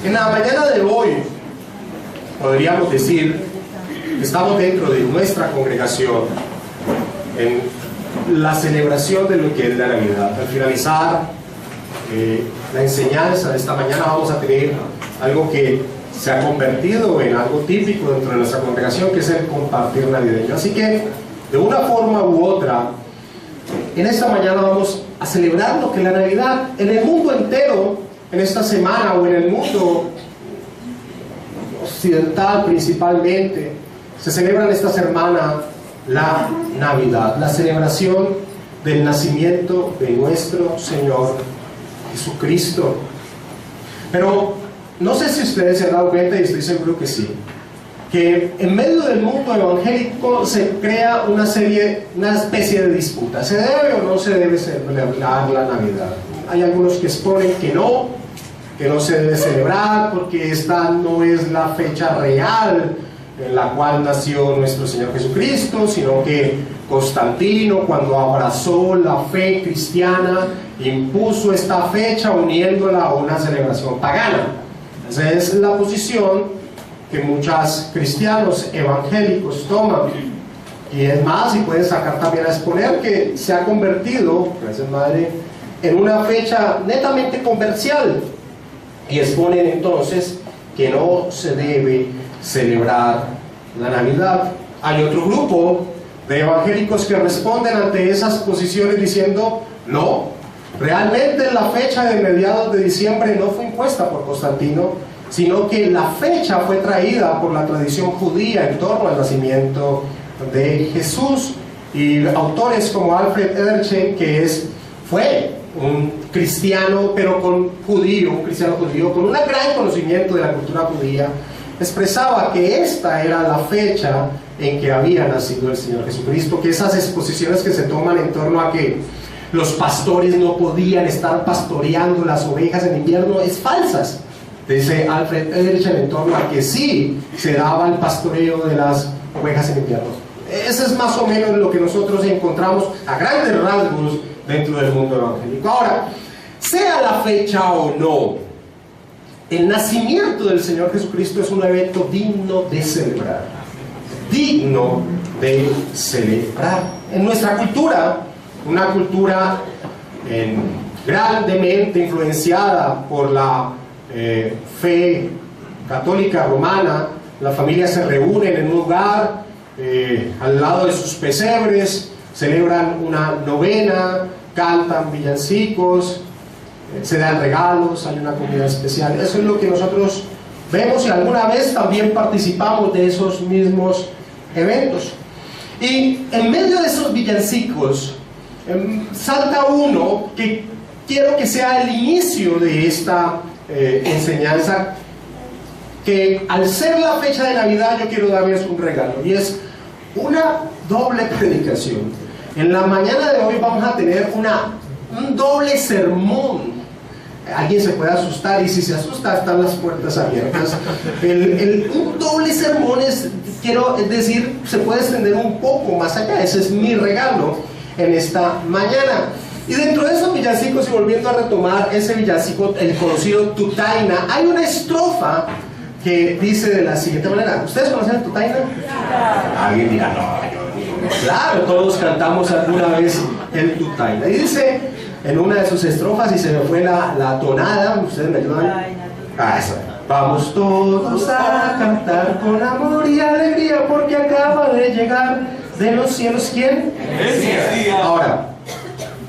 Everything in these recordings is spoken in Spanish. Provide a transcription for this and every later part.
En la mañana de hoy, podríamos decir, estamos dentro de nuestra congregación en la celebración de lo que es la Navidad. Al finalizar la enseñanza de esta mañana vamos a tener algo que se ha convertido en algo típico dentro de nuestra congregación, que es el compartir navideño. Así que, de una forma u otra, en esta mañana vamos a celebrar lo que es la Navidad. En el mundo entero, en esta semana, o en el mundo occidental principalmente, se celebran esta semana la Navidad, la celebración del nacimiento de nuestro Señor Jesucristo. Pero no sé si ustedes se han dado cuenta, y estoy seguro que sí, que en medio del mundo evangélico se crea una especie de disputa. ¿Se debe o no se debe celebrar la Navidad? Hay algunos que exponen que no se debe celebrar porque esta no es la fecha real en la cual nació nuestro Señor Jesucristo, sino que Constantino, cuando abrazó la fe cristiana, impuso esta fecha uniéndola a una celebración pagana. Esa es la posición que muchos cristianos evangélicos toman. Y es más, y pueden sacar también a exponer que se ha convertido, gracias Madre, en una fecha netamente comercial. Y exponen entonces que no se debe celebrar la Navidad. Hay otro grupo de evangélicos que responden ante esas posiciones diciendo: no, realmente la fecha de mediados de diciembre no fue impuesta por Constantino, sino que la fecha fue traída por la tradición judía en torno al nacimiento de Jesús. Y autores como Alfred Edersheim, que fue un cristiano, pero un cristiano judío con un gran conocimiento de la cultura judía, expresaba que esta era la fecha en que había nacido el Señor Jesucristo, que esas exposiciones que se toman en torno a que los pastores no podían estar pastoreando las ovejas en invierno es falsas. Dice Alfred Edersheim en torno a que sí se daba el pastoreo de las ovejas en invierno. Eso es más o menos lo que nosotros encontramos a grandes rasgos dentro del mundo evangélico. Ahora, sea la fecha o no, el nacimiento del Señor Jesucristo es un evento digno de celebrar. Digno de celebrar. En nuestra cultura, una cultura grandemente influenciada por la fe católica romana, las familias se reúnen en un lugar al lado de sus pesebres, celebran una novena, cantan villancicos, se dan regalos, hay una comida especial. Eso es lo que nosotros vemos, y alguna vez también participamos de esos mismos eventos. Y en medio de esos villancicos salta uno que quiero que sea el inicio de esta enseñanza, que al ser la fecha de Navidad yo quiero darles un regalo, y es una doble predicación. En la mañana de hoy vamos a tener un doble sermón. Alguien se puede asustar, y si se asusta están las puertas abiertas. Un doble sermón quiero decir, se puede extender un poco más allá. Ese es mi regalo en esta mañana. Y dentro de esos villancicos, y volviendo a retomar ese villancico, el conocido Tutaina, hay una estrofa que dice de la siguiente manera. ¿Ustedes conocen el Tutaina? Alguien dirá: no, claro, todos cantamos alguna vez el Tutaina. Y dice en una de sus estrofas, y se me fue la tonada, ¿ustedes me ayudan? Eso. Vamos todos a cantar con amor y alegría, porque acaba de llegar de los cielos, ¿quién? Ahora,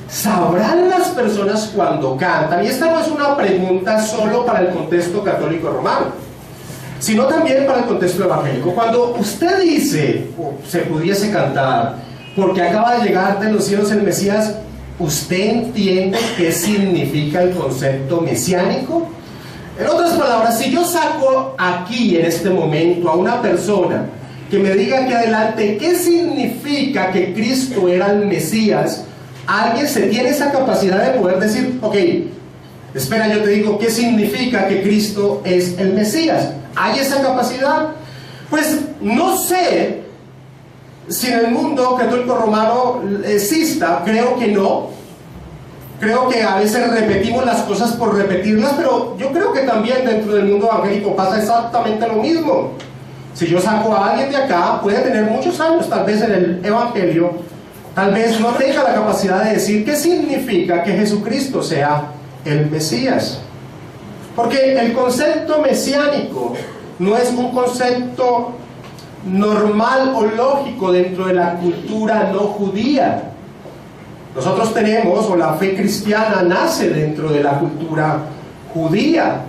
¿sabrán las personas cuando cantan? Y esta no es una pregunta solo para el contexto católico romano, sino también para el contexto evangélico. Cuando usted dice, o se pudiese cantar, porque acaba de llegar de los cielos el Mesías, ¿usted entiende qué significa el concepto mesiánico? En otras palabras, si yo saco aquí en este momento a una persona que me diga que adelante qué significa que Cristo era el Mesías, alguien se tiene esa capacidad de poder decir: ok, espera, yo te digo qué significa que Cristo es el Mesías. ¿Hay esa capacidad? Pues no sé si en el mundo católico romano exista, creo que no. Creo que a veces repetimos las cosas por repetirlas, pero yo creo que también dentro del mundo evangélico pasa exactamente lo mismo. Si yo saco a alguien de acá, puede tener muchos años tal vez en el evangelio, tal vez no tenga la capacidad de decir qué significa que Jesucristo sea el Mesías. Porque el concepto mesiánico no es un concepto normal o lógico dentro de la cultura no judía. Nosotros tenemos, o la fe cristiana nace dentro de la cultura judía.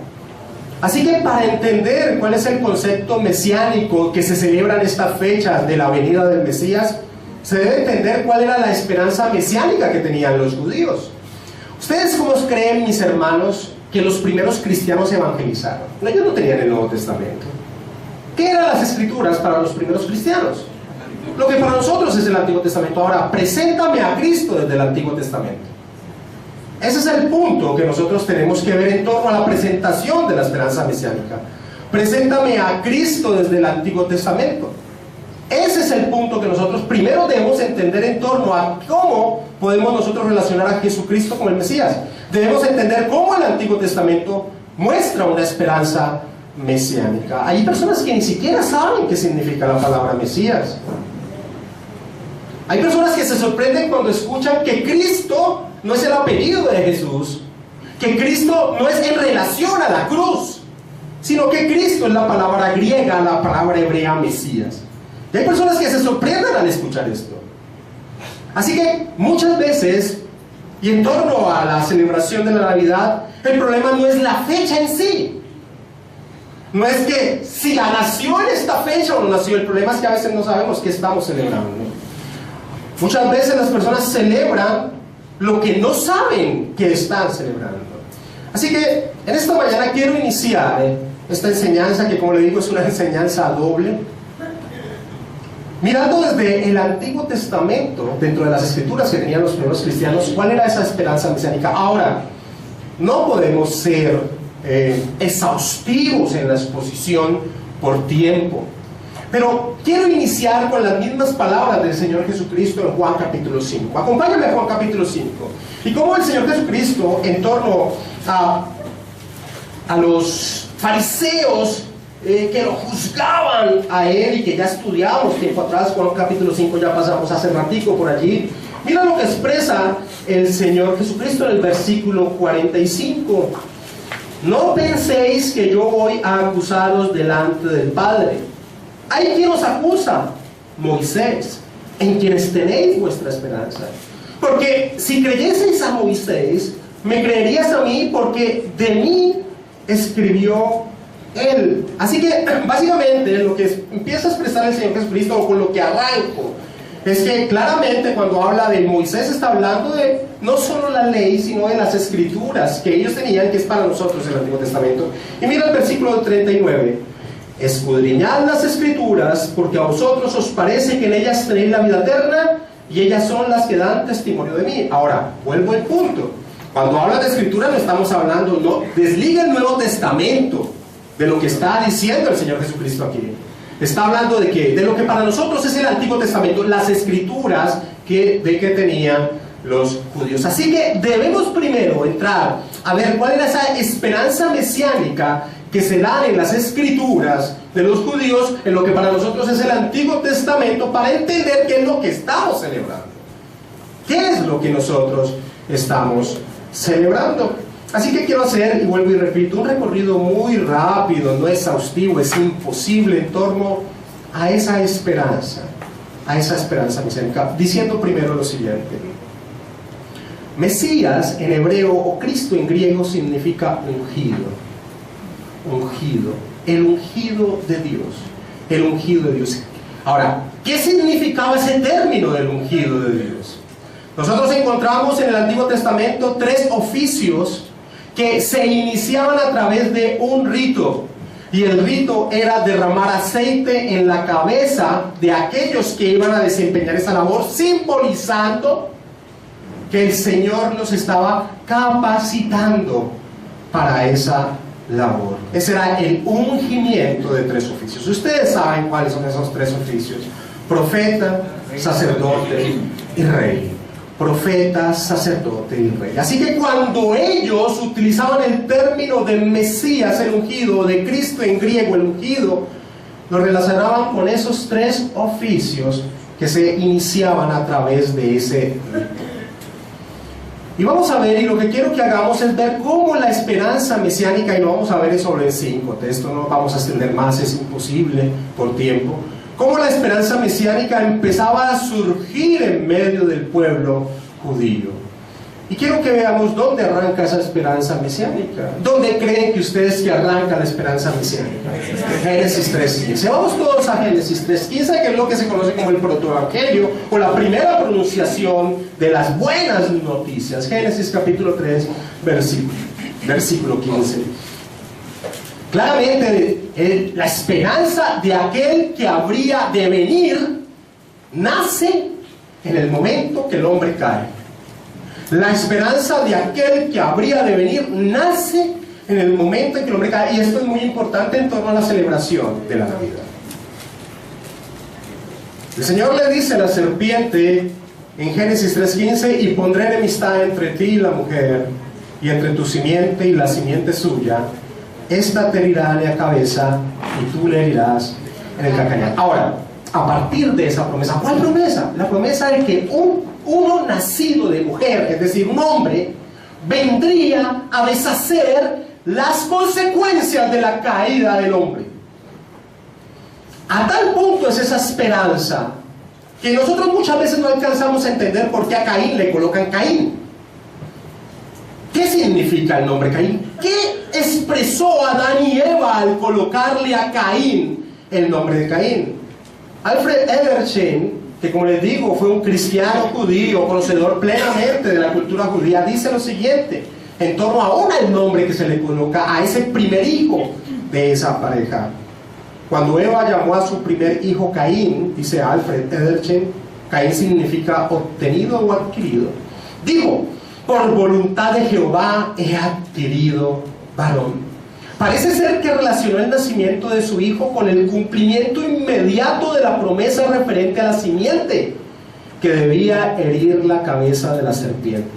Así que para entender cuál es el concepto mesiánico que se celebra en estas fechas de la venida del Mesías, se debe entender cuál era la esperanza mesiánica que tenían los judíos. ¿Ustedes cómo creen, mis hermanos, que los primeros cristianos evangelizaron? No, ellos no tenían el Nuevo Testamento. ¿Qué eran las Escrituras para los primeros cristianos? Lo que para nosotros es el Antiguo Testamento. Ahora, preséntame a Cristo desde el Antiguo Testamento. Ese es el punto que nosotros tenemos que ver en torno a la presentación de la esperanza mesiánica. Preséntame a Cristo desde el Antiguo Testamento. Ese es el punto que nosotros primero debemos entender en torno a cómo podemos nosotros relacionar a Jesucristo con el Mesías. Debemos entender cómo el Antiguo Testamento muestra una esperanza mesiánica. Hay personas que ni siquiera saben qué significa la palabra Mesías. Hay personas que se sorprenden cuando escuchan que Cristo no es el apellido de Jesús, que Cristo no es en relación a la cruz, sino que Cristo es la palabra griega, la palabra hebrea Mesías. Y hay personas que se sorprenden al escuchar esto. Así que muchas veces, y en torno a la celebración de la Navidad, el problema no es la fecha en sí. No es que si la nació en esta fecha o no nació. El problema es que a veces no sabemos qué estamos celebrando. Muchas veces las personas celebran lo que no saben que están celebrando. Así que en esta mañana quiero iniciar esta enseñanza, que como le digo es una enseñanza doble, mirando desde el Antiguo Testamento, dentro de las Escrituras que tenían los primeros cristianos, cuál era esa esperanza mesiánica. Ahora, no podemos ser exhaustivos en la exposición por tiempo, pero quiero iniciar con las mismas palabras del Señor Jesucristo en Juan capítulo 5. Acompáñame a Juan capítulo 5. Y cómo el Señor Jesucristo, en torno a los fariseos que lo juzgaban a él, y que ya estudiamos tiempo atrás, Juan capítulo 5, ya pasamos hace ratico por allí. Mira lo que expresa el Señor Jesucristo en el versículo 45. No penséis que yo voy a acusaros delante del Padre. ¿Hay quien os acusa? Moisés, en quienes tenéis vuestra esperanza. Porque si creyeseis a Moisés, me creerías a mí, porque de mí escribió él. Así que básicamente lo que empieza a expresar el Señor Jesucristo, o con lo que arranco, es que claramente cuando habla de Moisés está hablando de no solo la ley, sino de las Escrituras que ellos tenían, que es para nosotros el Antiguo Testamento. Y mira el versículo 39. Escudriñad las Escrituras, porque a vosotros os parece que en ellas tenéis la vida eterna, y ellas son las que dan testimonio de mí. Ahora, vuelvo al punto. Cuando habla de Escritura no estamos hablando, no desliga el Nuevo Testamento de lo que está diciendo el Señor Jesucristo aquí. Está hablando de que, de lo que para nosotros es el Antiguo Testamento, las Escrituras que tenían los judíos. Así que debemos primero entrar a ver cuál era esa esperanza mesiánica que se da en las Escrituras de los judíos, en lo que para nosotros es el Antiguo Testamento, para entender qué es lo que estamos celebrando. ¿Qué es lo que nosotros estamos celebrando? Así que quiero hacer, y vuelvo y repito, un recorrido muy rápido, no exhaustivo, es imposible, en torno a esa esperanza mesiánica, diciendo primero lo siguiente. Mesías en hebreo, o Cristo en griego, significa ungido. Ungido, el ungido de Dios, el ungido de Dios. Ahora, ¿qué significaba ese término del ungido de Dios? Nosotros encontramos en el Antiguo Testamento 3 oficios que se iniciaban a través de un rito, y el rito era derramar aceite en la cabeza de aquellos que iban a desempeñar esa labor, simbolizando que el Señor los estaba capacitando para esa labor. Ese era el ungimiento de 3 oficios. Ustedes saben cuáles son esos 3 oficios: profeta, sacerdote y rey. profeta, sacerdote y rey. Así que cuando ellos utilizaban el término de Mesías, el ungido, de Cristo en griego, el ungido, lo relacionaban con esos tres oficios que se iniciaban a través de ese rito. Y vamos a ver, y lo que quiero que hagamos es ver cómo la esperanza mesiánica, y lo vamos a ver sobre el 5, de esto no vamos a extender más, es imposible por tiempo, cómo la esperanza mesiánica empezaba a surgir en medio del pueblo judío. Y quiero que veamos dónde arranca esa esperanza mesiánica. ¿Dónde creen que ustedes que arranca la esperanza mesiánica? Génesis 3:15. Vamos todos a Génesis 3:15, que es lo que se conoce como el protoevangelio, o la primera pronunciación de las buenas noticias. Génesis capítulo 3, versículo 15. Claramente, la esperanza de aquel que habría de venir nace en el momento que el hombre cae. La esperanza de aquel que habría de venir nace en el momento en que el hombre cae. Y esto es muy importante en torno a la celebración de la Navidad. El Señor le dice a la serpiente en Génesis 3:15: y pondré enemistad entre ti y la mujer, y entre tu simiente y la simiente suya. Esta te herirá en la cabeza y tú le herirás en el calcañar. Ahora, a partir de esa promesa, ¿cuál promesa? La promesa de que uno nacido de mujer, es decir, un hombre, vendría a deshacer las consecuencias de la caída del hombre. A tal punto es esa esperanza que nosotros muchas veces no alcanzamos a entender por qué a Caín le colocan Caín. ¿Qué significa el nombre Caín? ¿Qué expresó Adán y Eva al colocarle a Caín el nombre de Caín? Alfred Edersheim, que como les digo fue un cristiano judío, conocedor plenamente de la cultura judía, dice lo siguiente en torno a el nombre que se le coloca a ese primer hijo de esa pareja. Cuando Eva llamó a su primer hijo Caín, dice Alfred Edersheim, Caín significa obtenido o adquirido, dijo: por voluntad de Jehová he adquirido varón. Parece ser que relacionó el nacimiento de su hijo con el cumplimiento inmediato de la promesa referente a la simiente que debía herir la cabeza de la serpiente.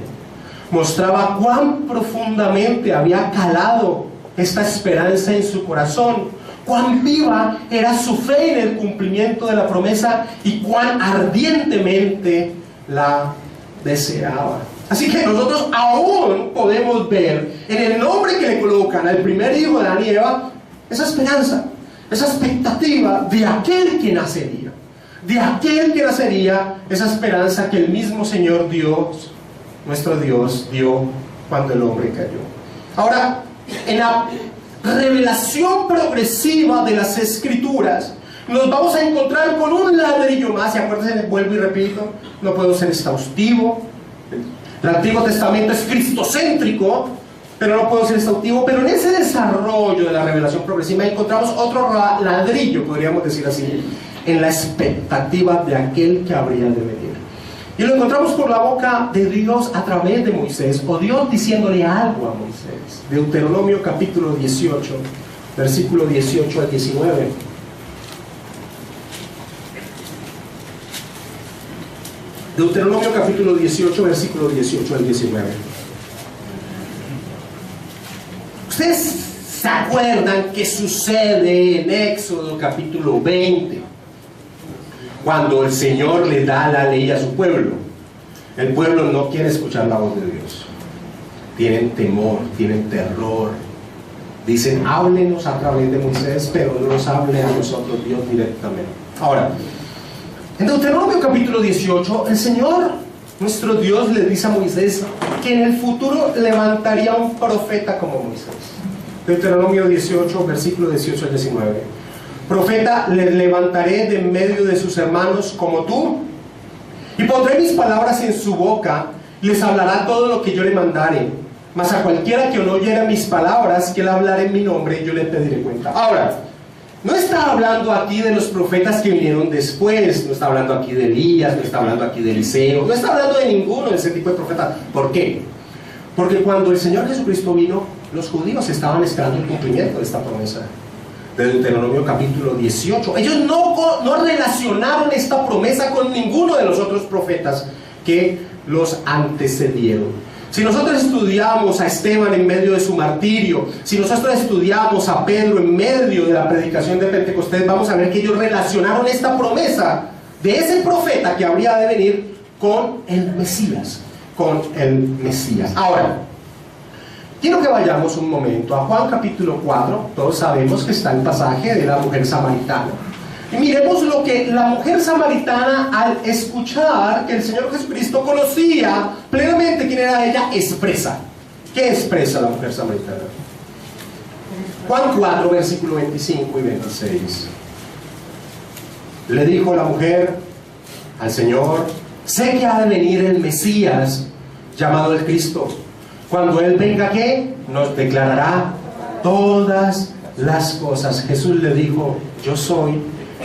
Mostraba cuán profundamente había calado esta esperanza en su corazón, cuán viva era su fe en el cumplimiento de la promesa y cuán ardientemente la deseaba. Así que nosotros aún podemos ver en el nombre que le colocan al primer hijo de Adán y Eva esa esperanza, esa expectativa de aquel que nacería, esa esperanza que el mismo Señor Dios, nuestro Dios, dio cuando el hombre cayó. Ahora, en la revelación progresiva de las Escrituras, nos vamos a encontrar con un ladrillo más. Y acuérdense, vuelvo y repito, no puedo ser exhaustivo. El Antiguo Testamento es cristocéntrico, pero no puedo ser exhaustivo. Pero en ese desarrollo de la revelación progresiva encontramos otro ladrillo, podríamos decir así, en la expectativa de aquel que habría de venir. Y lo encontramos por la boca de Dios a través de Moisés, o Dios diciéndole algo a Moisés. Deuteronomio capítulo 18, versículo 18 al 19. Deuteronomio capítulo 18, versículo 18 al 19. ¿Ustedes se acuerdan qué sucede en Éxodo capítulo 20? Cuando el Señor le da la ley a su pueblo. El pueblo no quiere escuchar la voz de Dios. Tienen temor, tienen terror. Dicen: háblenos a través de Moisés, pero no nos hable a nosotros Dios directamente. Ahora, en Deuteronomio capítulo 18, el Señor, nuestro Dios, le dice a Moisés que en el futuro levantaría un profeta como Moisés. Deuteronomio 18, versículo 18 al 19. Profeta le levantaré de en medio de sus hermanos como tú, y pondré mis palabras en su boca, y les hablará todo lo que yo le mandare. Mas a cualquiera que no oyera mis palabras, que él hablará en mi nombre, yo le pediré cuenta. Ahora, no está hablando aquí de los profetas que vinieron después, no está hablando aquí de Elías, no está hablando aquí de Eliseo, no está hablando de ninguno de ese tipo de profetas. ¿Por qué? Porque cuando el Señor Jesucristo vino, los judíos estaban esperando el cumplimiento de esta promesa de Deuteronomio capítulo 18. Ellos no relacionaron esta promesa con ninguno de los otros profetas que los antecedieron. Si nosotros estudiamos a Esteban en medio de su martirio, si nosotros estudiamos a Pedro en medio de la predicación de Pentecostés, vamos a ver que ellos relacionaron esta promesa de ese profeta que habría de venir con el Mesías, Ahora, quiero que vayamos un momento a Juan capítulo 4. Todos sabemos que está el pasaje de la mujer samaritana. Y miremos lo que la mujer samaritana, al escuchar que el Señor Jesucristo conocía plenamente quién era ella, expresa. ¿Qué expresa la mujer samaritana? Juan 4, versículo 25 y 26. Le dijo la mujer al Señor: sé que ha de venir el Mesías, llamado el Cristo. Cuando Él venga, ¿qué? Nos declarará todas las cosas. Jesús le dijo: yo soy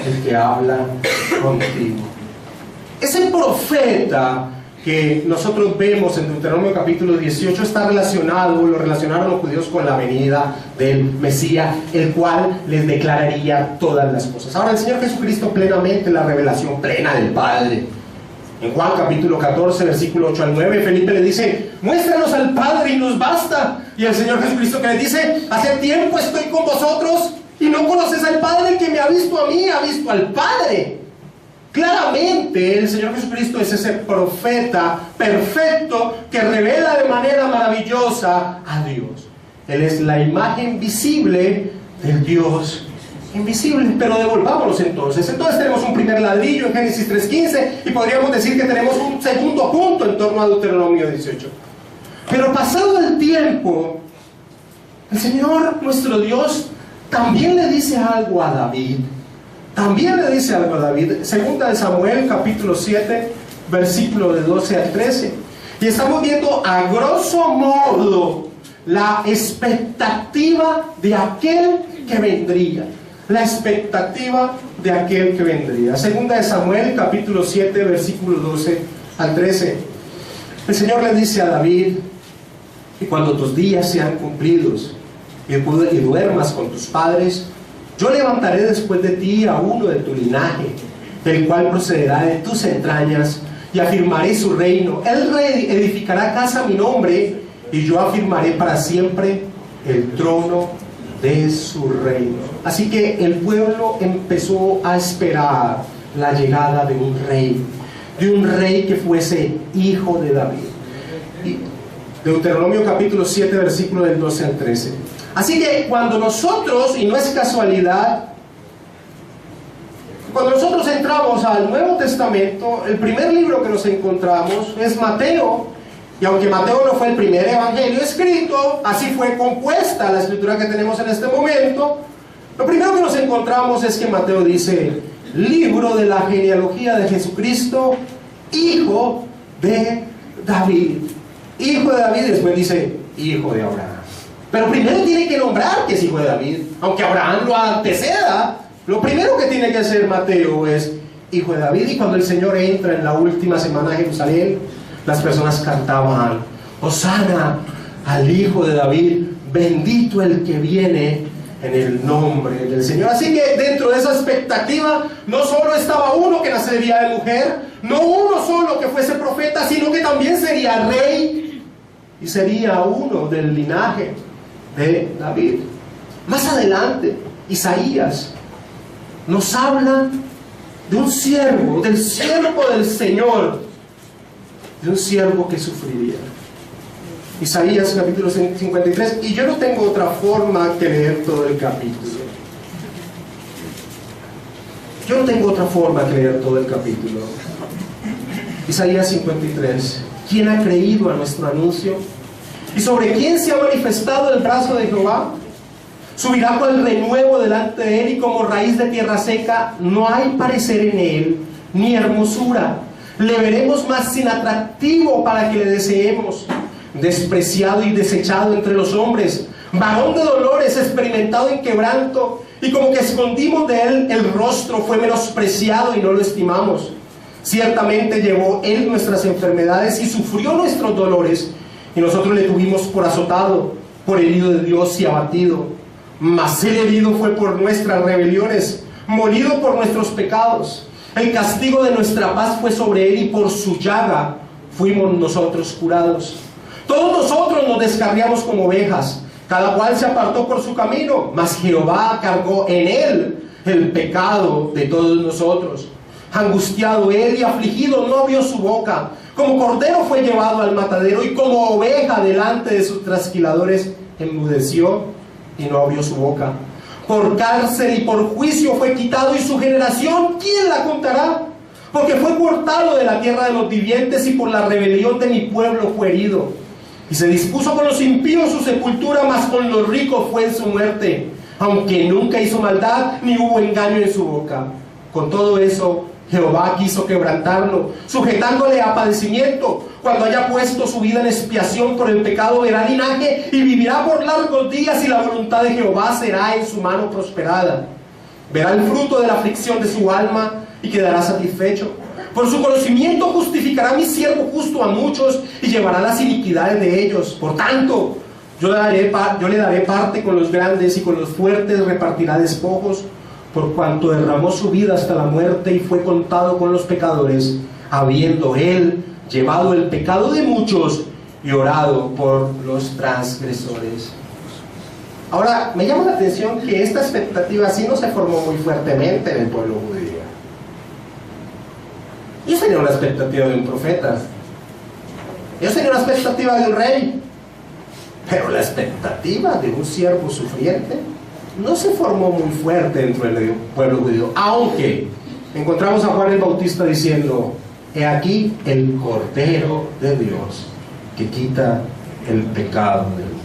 el que habla contigo. Ese profeta que nosotros vemos en Deuteronomio capítulo 18 está relacionado, lo relacionaron los judíos con la venida del Mesías, el cual les declararía todas las cosas. Ahora el Señor Jesucristo plenamente, la revelación plena del Padre. En Juan capítulo 14, versículo 8 al 9, Felipe le dice: muéstranos al Padre y nos basta. Y el Señor Jesucristo que le dice: hace tiempo estoy con vosotros y no conoces al Padre. Que me ha visto a mí, ha visto al Padre. Claramente el Señor Jesucristo es ese profeta perfecto que revela de manera maravillosa a Dios. Él es la imagen visible del Dios invisible. Pero devolvámonos entonces. Entonces tenemos un primer ladrillo en Génesis 3:15 y podríamos decir que tenemos un segundo punto en torno a Deuteronomio 18. Pero pasado el tiempo, el Señor nuestro Dios también le dice algo a David. Segunda de Samuel capítulo 7, versículo de 12 al 13. Y estamos viendo a grosso modo la expectativa de aquel que vendría. Segunda de Samuel capítulo 7, versículo 12 al 13. El Señor le dice a David: y cuando tus días sean cumplidos y duermas con tus padres, yo levantaré después de ti a uno de tu linaje, el cual procederá de tus entrañas, y afirmaré su reino. Él edificará casa a mi nombre, y yo afirmaré para siempre el trono de su reino. Así que el pueblo empezó a esperar la llegada de un rey que fuese hijo de David. Y Deuteronomio capítulo 7, versículo del 12 al 13. Así que cuando nosotros, y no es casualidad, cuando nosotros entramos al Nuevo Testamento, el primer libro que nos encontramos es Mateo. Y aunque Mateo no fue el primer evangelio escrito, así fue compuesta la escritura que tenemos en este momento. Lo primero que nos encontramos es que Mateo dice: libro de la genealogía de Jesucristo, hijo de David. Hijo de David, y después dice: hijo de Abraham. Pero primero tiene que nombrar que es hijo de David. Aunque Abraham lo anteceda, lo primero que tiene que hacer Mateo es hijo de David. Y cuando el Señor entra en la última semana a Jerusalén, las personas cantaban: Hosana al hijo de David, bendito el que viene en el nombre del Señor. Así que dentro de esa expectativa no solo estaba uno que nacería de mujer, no uno solo que fuese profeta, sino que también sería rey y sería uno del linaje de David. Más adelante Isaías nos habla de un siervo, del siervo del Señor, de un siervo que sufriría. Isaías capítulo 53, y yo no tengo otra forma que leer todo el capítulo. Isaías 53. ¿Quién ha creído a nuestro anuncio? ¿Y sobre quién se ha manifestado el brazo de Jehová? Subirá cual renuevo delante de él, y como raíz de tierra seca, no hay parecer en él, ni hermosura. Le veremos más sin atractivo para que le deseemos. Despreciado y desechado entre los hombres, varón de dolores, experimentado en quebranto, y como que escondimos de él el rostro, fue menospreciado y no lo estimamos. Ciertamente llevó él nuestras enfermedades y sufrió nuestros dolores, y nosotros le tuvimos por azotado, por herido de Dios y abatido. Mas él herido fue por nuestras rebeliones, molido por nuestros pecados. El castigo de nuestra paz fue sobre él, y por su llaga fuimos nosotros curados. Todos nosotros nos descarriamos como ovejas, cada cual se apartó por su camino, mas Jehová cargó en él el pecado de todos nosotros. Angustiado él y afligido, no abrió su boca. Como cordero fue llevado al matadero, y como oveja delante de sus trasquiladores enmudeció y no abrió su boca. Por cárcel y por juicio fue quitado, y su generación, ¿quién la contará? Porque fue cortado de la tierra de los vivientes, y por la rebelión de mi pueblo fue herido. Y se dispuso con los impíos su sepultura, mas con los ricos fue en su muerte, aunque nunca hizo maldad, ni hubo engaño en su boca. Con todo eso, Jehová quiso quebrantarlo, sujetándole a padecimiento. Cuando haya puesto su vida en expiación por el pecado, verá linaje y vivirá por largos días, y la voluntad de Jehová será en su mano prosperada. Verá el fruto de la aflicción de su alma y quedará satisfecho. Por su conocimiento justificará mi siervo justo a muchos y llevará las iniquidades de ellos. Por tanto, yo le daré parte con los grandes, y con los fuertes repartirá despojos, por cuanto derramó su vida hasta la muerte y fue contado con los pecadores, habiendo él llevado el pecado de muchos y orado por los transgresores. Ahora, me llama la atención que esta expectativa sí no se formó muy fuertemente en el pueblo judío. Ellos tenían una expectativa de un profeta, ellos tenían una expectativa de un rey, pero la expectativa de un siervo sufriente no se formó muy fuerte dentro del pueblo judío, aunque encontramos a Juan el Bautista diciendo: he aquí el Cordero de Dios que quita el pecado del mundo.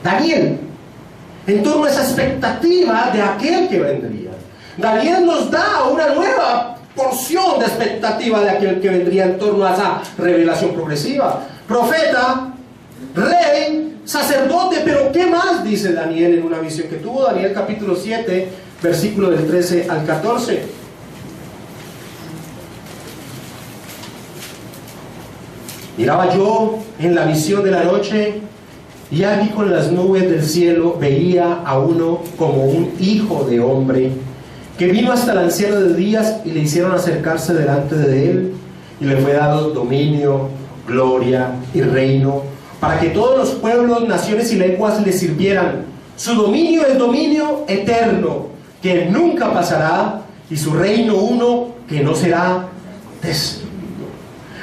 Daniel, en torno a esa expectativa de aquel que vendría, Daniel nos da una nueva porción de expectativa de aquel que vendría en torno a esa revelación progresiva. Profeta, rey, sacerdote, pero ¿qué más dice Daniel en una visión que tuvo? Daniel capítulo 7, versículo del 13 al 14. Miraba yo en la visión de la noche, y aquí con las nubes del cielo veía a uno como un hijo de hombre, que vino hasta el anciano de días, y le hicieron acercarse delante de él, y le fue dado dominio, gloria y reino, para que todos los pueblos, naciones y lenguas le sirvieran. Su dominio es dominio eterno, que nunca pasará, y su reino uno, que no será destruido.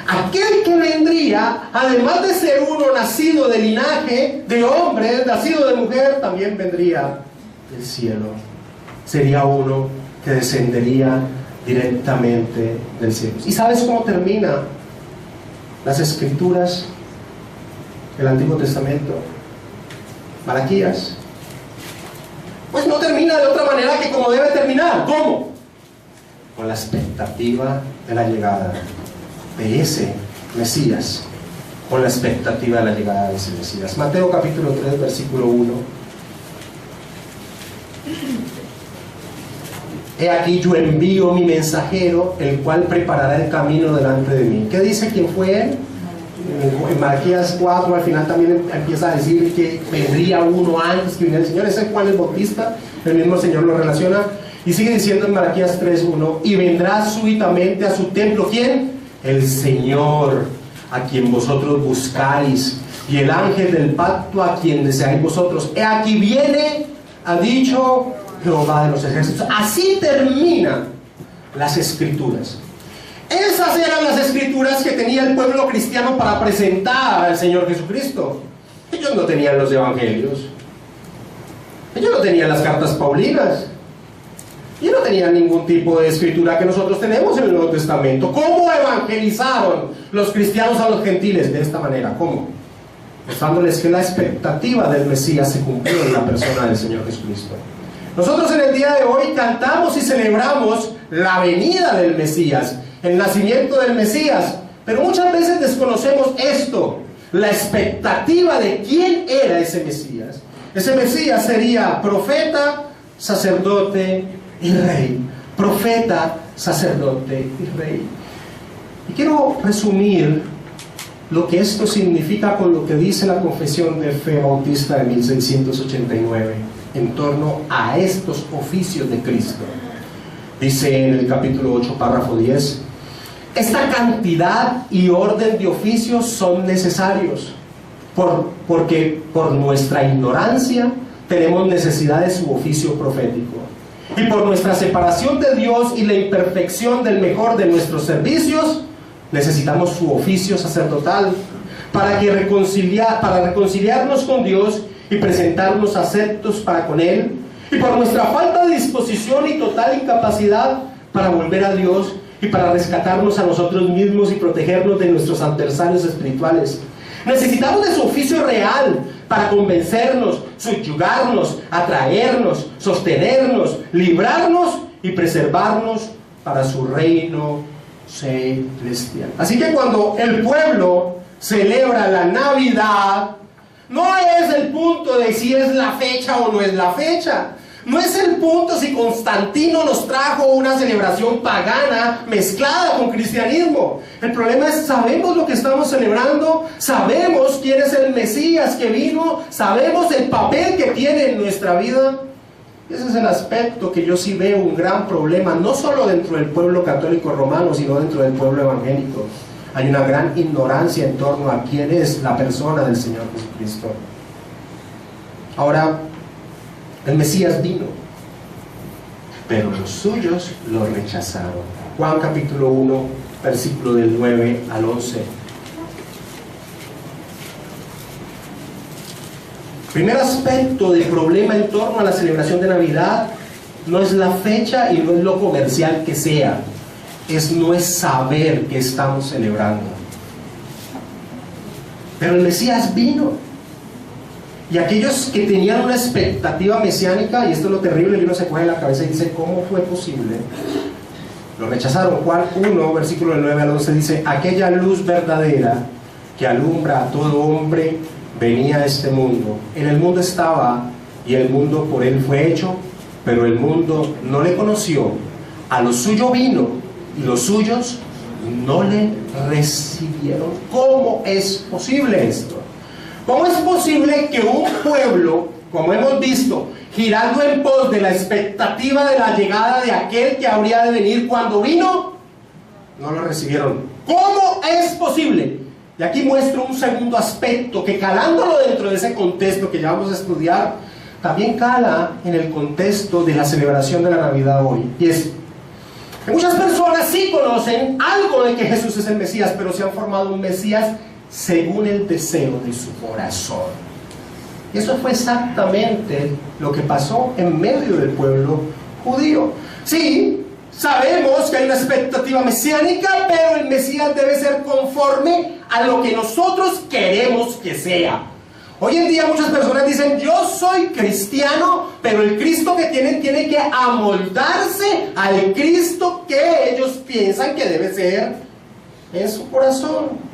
Aquel que vendría, además de ser uno nacido de linaje de hombre, nacido de mujer, también vendría del cielo. Sería uno que descendería directamente del cielo. ¿Y sabes cómo termina las escrituras del Antiguo Testamento? Malaquías. Pues no termina de otra manera que como debe terminar. ¿Cómo? Con la expectativa de la llegada de ese Mesías, con la expectativa de la llegada de ese Mesías. Mateo capítulo 3, versículo 1. He aquí yo envío mi mensajero, el cual preparará el camino delante de mí. ¿Qué dice quién fue él? En Malaquías 4 al final también empieza a decir que vendría uno antes que viniera el Señor. Ese es Juan el Bautista, el mismo Señor lo relaciona, y sigue diciendo en Malaquías 3:1: y vendrá súbitamente a su templo, ¿quién? El Señor, a quien vosotros buscáis, y el ángel del pacto, a quien deseáis vosotros. He aquí viene, ha dicho Jehová de los ejércitos. Así terminan las escrituras. Esas eran las escrituras que tenía el pueblo cristiano para presentar al Señor Jesucristo. Ellos no tenían los evangelios, ellos no tenían las cartas paulinas, y no tenían ningún tipo de escritura que nosotros tenemos en el Nuevo Testamento. ¿Cómo evangelizaron los cristianos a los gentiles? De esta manera. ¿Cómo? Mostrándoles que la expectativa del Mesías se cumplió en la persona del Señor Jesucristo. Nosotros en el día de hoy cantamos y celebramos la venida del Mesías, el nacimiento del Mesías, pero muchas veces desconocemos esto, la expectativa de quién era ese Mesías. Ese Mesías sería profeta, sacerdote y rey. Profeta, sacerdote y rey. Y quiero resumir lo que esto significa con lo que dice la Confesión de Fe Bautista de 1689 en torno a estos oficios de Cristo. Dice en el capítulo 8, párrafo 10: Esta cantidad y orden de oficios son necesarios, porque por nuestra ignorancia tenemos necesidad de su oficio profético. Y por nuestra separación de Dios y la imperfección del mejor de nuestros servicios, necesitamos su oficio sacerdotal para reconciliarnos con Dios y presentarnos aceptos para con Él. Y por nuestra falta de disposición y total incapacidad para volver a Dios y para rescatarnos a nosotros mismos y protegernos de nuestros adversarios espirituales. Necesitamos de su oficio real para convencernos, subyugarnos, atraernos, sostenernos, librarnos y preservarnos para su reino celestial. Así que cuando el pueblo celebra la Navidad, no es el punto de si es la fecha o no es la fecha. No es el punto si Constantino nos trajo una celebración pagana mezclada con cristianismo. El problema es, sabemos lo que estamos celebrando, sabemos quién es el Mesías que vino, sabemos el papel que tiene en nuestra vida. Ese es el aspecto que yo sí veo un gran problema, no solo dentro del pueblo católico romano, sino dentro del pueblo evangélico. Hay una gran ignorancia en torno a quién es la persona del Señor Jesucristo. Ahora, el Mesías vino, pero los suyos lo rechazaron. Juan capítulo 1, versículo del 9 al 11. Primer aspecto de problema en torno a la celebración de Navidad no es la fecha y no es lo comercial que sea, no es saber que estamos celebrando. Pero el Mesías vino. Y aquellos que tenían una expectativa mesiánica, y esto es lo terrible, y uno se coge la cabeza y dice, ¿cómo fue posible? Lo rechazaron. Juan 1, versículo del 9 al 11 dice, aquella luz verdadera que alumbra a todo hombre venía a este mundo. En el mundo estaba, y el mundo por él fue hecho, pero el mundo no le conoció. A lo suyo vino, y los suyos no le recibieron. ¿Cómo es posible esto? ¿Cómo es posible que un pueblo, como hemos visto, girando en pos de la expectativa de la llegada de aquel que habría de venir cuando vino, no lo recibieron? ¿Cómo es posible? Y aquí muestro un segundo aspecto que, calándolo dentro de ese contexto que ya vamos a estudiar, también cala en el contexto de la celebración de la Navidad hoy. Y es que muchas personas sí conocen algo de que Jesús es el Mesías, pero se han formado un Mesías según el deseo de su corazón. Y eso fue exactamente lo que pasó en medio del pueblo judío. Sí, sabemos que hay una expectativa mesiánica, pero el Mesías debe ser conforme a lo que nosotros queremos que sea. Hoy en día muchas personas dicen, yo soy cristiano, pero el Cristo que tienen tiene que amoldarse al Cristo que ellos piensan que debe ser en su corazón.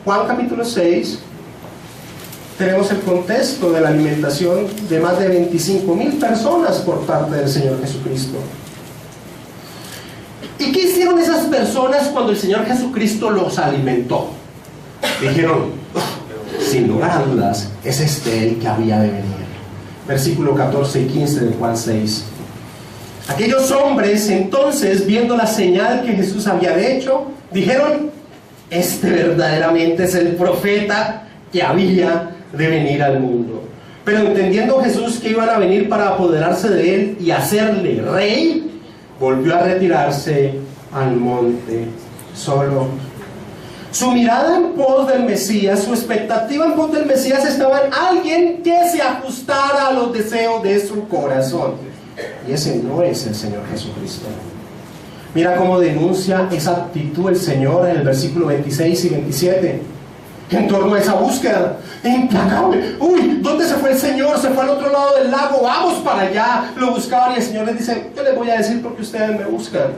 Juan capítulo 6, tenemos el contexto de la alimentación de más de 25,000 personas por parte del Señor Jesucristo. ¿Y qué hicieron esas personas cuando el Señor Jesucristo los alimentó? Dijeron, sin lugar a dudas, es este el que había de venir. Versículo 14 y 15 de Juan 6. Aquellos hombres entonces, viendo la señal que Jesús había hecho, dijeron, este verdaderamente es el profeta que había de venir al mundo. Pero entendiendo Jesús que iban a venir para apoderarse de él y hacerle rey, volvió a retirarse al monte solo. Su mirada en pos del Mesías, su expectativa en pos del Mesías estaba en alguien que se ajustara a los deseos de su corazón. Y ese no es el Señor Jesucristo. Mira cómo denuncia esa actitud el Señor en el versículo 26 y 27, en torno a esa búsqueda implacable. Uy, ¿dónde se fue el Señor? Se fue al otro lado del lago, vamos para allá. Lo buscaban y el Señor les dice, yo les voy a decir porque ustedes me buscan.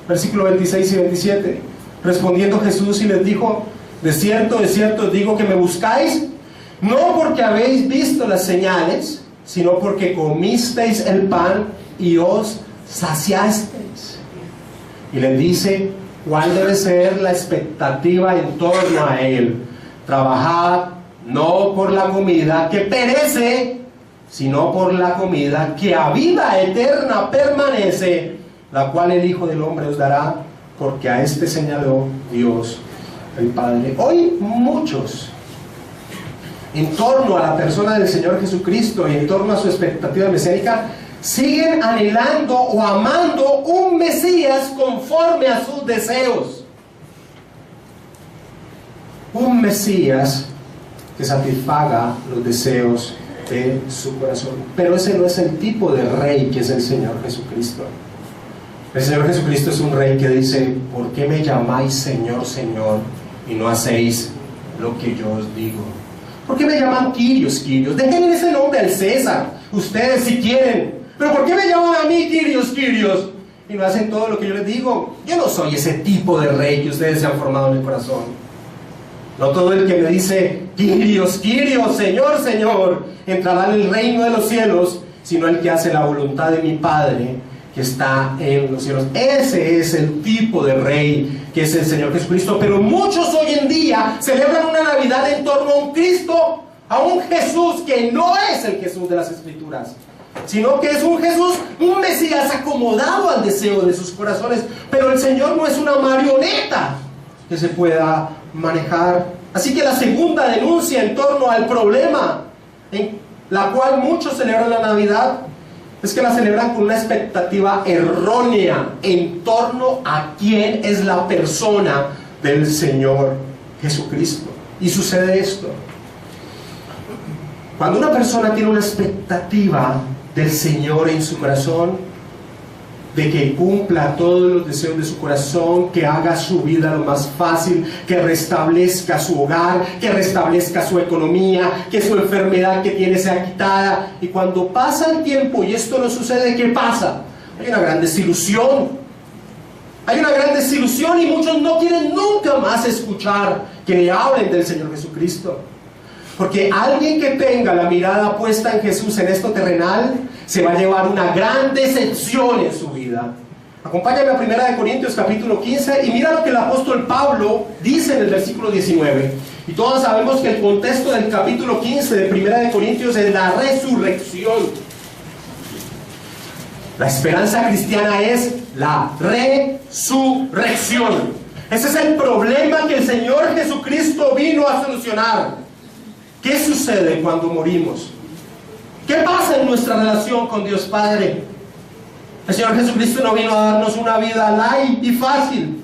Versículo 26 y 27. Respondiendo Jesús y les dijo, de cierto os digo que me buscáis, no porque habéis visto las señales, sino porque comisteis el pan y os saciasteis. Y les dice cuál debe ser la expectativa en torno a él. Trabajad no por la comida que perece, sino por la comida que a vida eterna permanece, la cual el Hijo del Hombre os dará, porque a este señaló Dios el Padre. Hoy muchos, en torno a la persona del Señor Jesucristo y en torno a su expectativa mesiánica, siguen anhelando o amando un Mesías conforme a sus deseos. Un Mesías que satisfaga los deseos de su corazón. Pero ese no es el tipo de rey que es el Señor Jesucristo. El Señor Jesucristo es un rey que dice: ¿por qué me llamáis Señor, Señor, y no hacéis lo que yo os digo? ¿Por qué me llaman Kyrios, Kyrios? Dejen ese nombre al César, ustedes si quieren. Pero ¿por qué me llaman a mí Kyrios, Kyrios? Y no hacen todo lo que yo les digo. Yo no soy ese tipo de rey que ustedes se han formado en el corazón. No todo el que me dice Kyrios, Kyrios, Señor, Señor, entrará en el reino de los cielos, sino el que hace la voluntad de mi Padre que está en los cielos. Ese es el tipo de rey que es el Señor Jesucristo. Pero muchos hoy en día celebran una Navidad en torno a un Cristo, a un Jesús que no es el Jesús de las Escrituras, sino que es un Jesús, un Mesías acomodado al deseo de sus corazones. Pero el Señor no es una marioneta que se pueda manejar. Así que la segunda denuncia en torno al problema en la cual muchos celebran la Navidad es que la celebran con una expectativa errónea en torno a quién es la persona del Señor Jesucristo. Y sucede esto: cuando una persona tiene una expectativa del Señor en su corazón, de que cumpla todos los deseos de su corazón, que haga su vida lo más fácil, que restablezca su hogar, que restablezca su economía, que su enfermedad que tiene sea quitada. Y cuando pasa el tiempo y esto no sucede, ¿qué pasa? Hay una gran desilusión. Hay una gran desilusión y muchos no quieren nunca más escuchar que le hablen del Señor Jesucristo. Porque alguien que tenga la mirada puesta en Jesús en esto terrenal se va a llevar una gran decepción en su vida. Acompáñame a 1 Corintios capítulo 15 y mira lo que el apóstol Pablo dice en el versículo 19. Y todos sabemos que el contexto del capítulo 15 de 1 Corintios es la resurrección. La esperanza cristiana es la resurrección. Ese es el problema que el Señor Jesucristo vino a solucionar. ¿Qué sucede cuando morimos? ¿Qué pasa en nuestra relación con Dios Padre? El Señor Jesucristo no vino a darnos una vida light y fácil.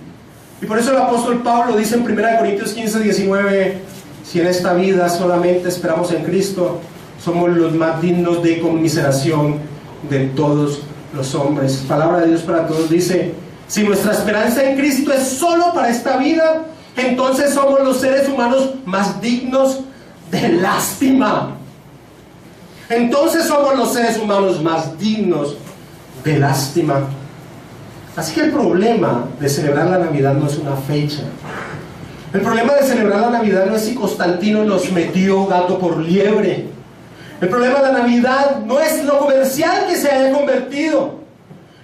Y por eso el apóstol Pablo dice en 1 Corintios 15, 19: si en esta vida solamente esperamos en Cristo, somos los más dignos de conmiseración de todos los hombres. Palabra de Dios para todos dice: si nuestra esperanza en Cristo es solo para esta vida, entonces somos los seres humanos más dignos de lástima. Entonces somos los seres humanos más dignos de lástima. Así que el problema de celebrar la Navidad no es una fecha. El problema de celebrar la Navidad no es si Constantino nos metió gato por liebre. El problema de la Navidad no es lo comercial que se haya convertido.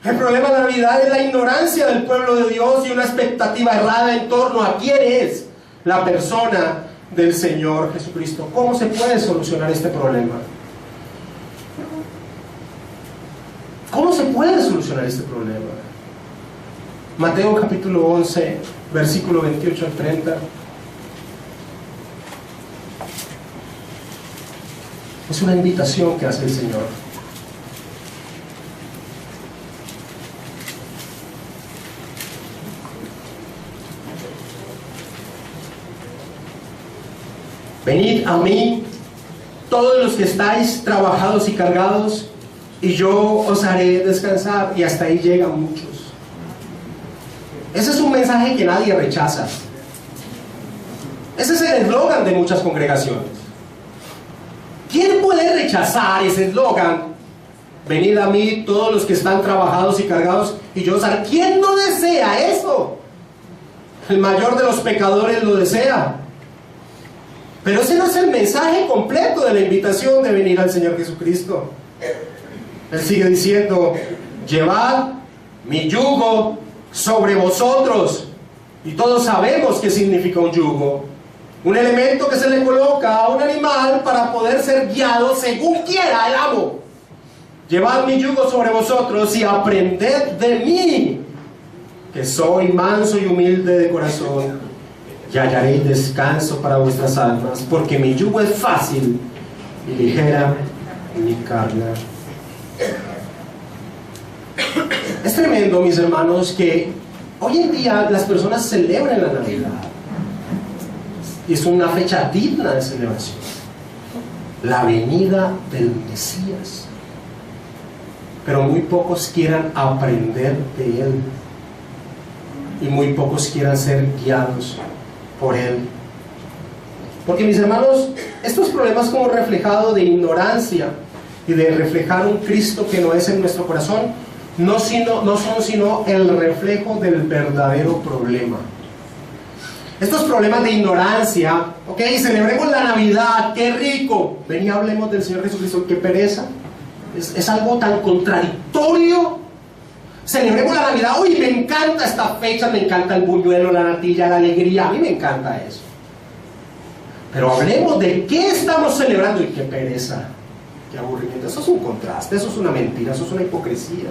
El problema de la Navidad es la ignorancia del pueblo de Dios y una expectativa errada en torno a quién es la persona del Señor Jesucristo. ¿Cómo se puede solucionar este problema? ¿Cómo se puede solucionar este problema? Mateo capítulo 11, versículo 28 al 30. Es una invitación que hace el Señor. Venid a mí, todos los que estáis trabajados y cargados, y yo os haré descansar. Y hasta ahí llegan muchos. Ese es un mensaje que nadie rechaza. Ese es el eslogan de muchas congregaciones. ¿Quién puede rechazar ese eslogan? Venid a mí todos los que están trabajados y cargados, y yo os haré. ¿Quién no desea eso? El mayor de los pecadores lo desea. Pero ese no es el mensaje completo de la invitación de venir al Señor Jesucristo. Él sigue diciendo: llevad mi yugo sobre vosotros. Y todos sabemos qué significa un yugo: un elemento que se le coloca a un animal para poder ser guiado según quiera el amo. Llevad mi yugo sobre vosotros y aprended de mí, que soy manso y humilde de corazón, y hallaréis descanso para vuestras almas, porque mi yugo es fácil y ligera mi carga. Es tremendo, mis hermanos, que hoy en día las personas celebran la Navidad. Y es una fecha digna de celebración. La venida del Mesías. Pero muy pocos quieran aprender de Él. Y muy pocos quieran ser guiados por Él. Porque, mis hermanos, estos problemas como reflejado de ignorancia y de reflejar un Cristo que no es en nuestro corazón, no son sino el reflejo del verdadero problema. Estos problemas de ignorancia, ok, celebremos la Navidad, qué rico, ven y hablemos del Señor Jesucristo, qué pereza, es algo tan contradictorio. Celebremos la Navidad, uy, me encanta esta fecha, me encanta el buñuelo, la natilla, la alegría, a mí me encanta eso. Pero hablemos de qué estamos celebrando y qué pereza, qué aburrimiento. Eso es un contraste, eso es una mentira, eso es una hipocresía.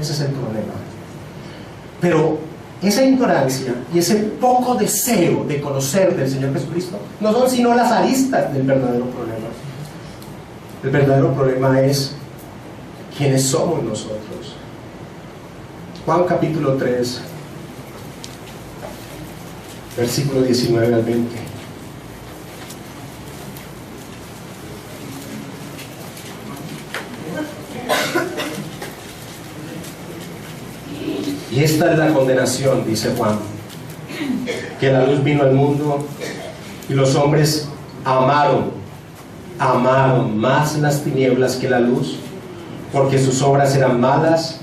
Ese es el problema. Pero esa ignorancia y ese poco deseo de conocer del Señor Jesucristo no son sino las aristas del verdadero problema. El verdadero problema es quiénes somos nosotros. Juan capítulo 3, versículo 19 al 20. Y esta es la condenación, dice Juan, que la luz vino al mundo y los hombres amaron más las tinieblas que la luz, porque sus obras eran malas,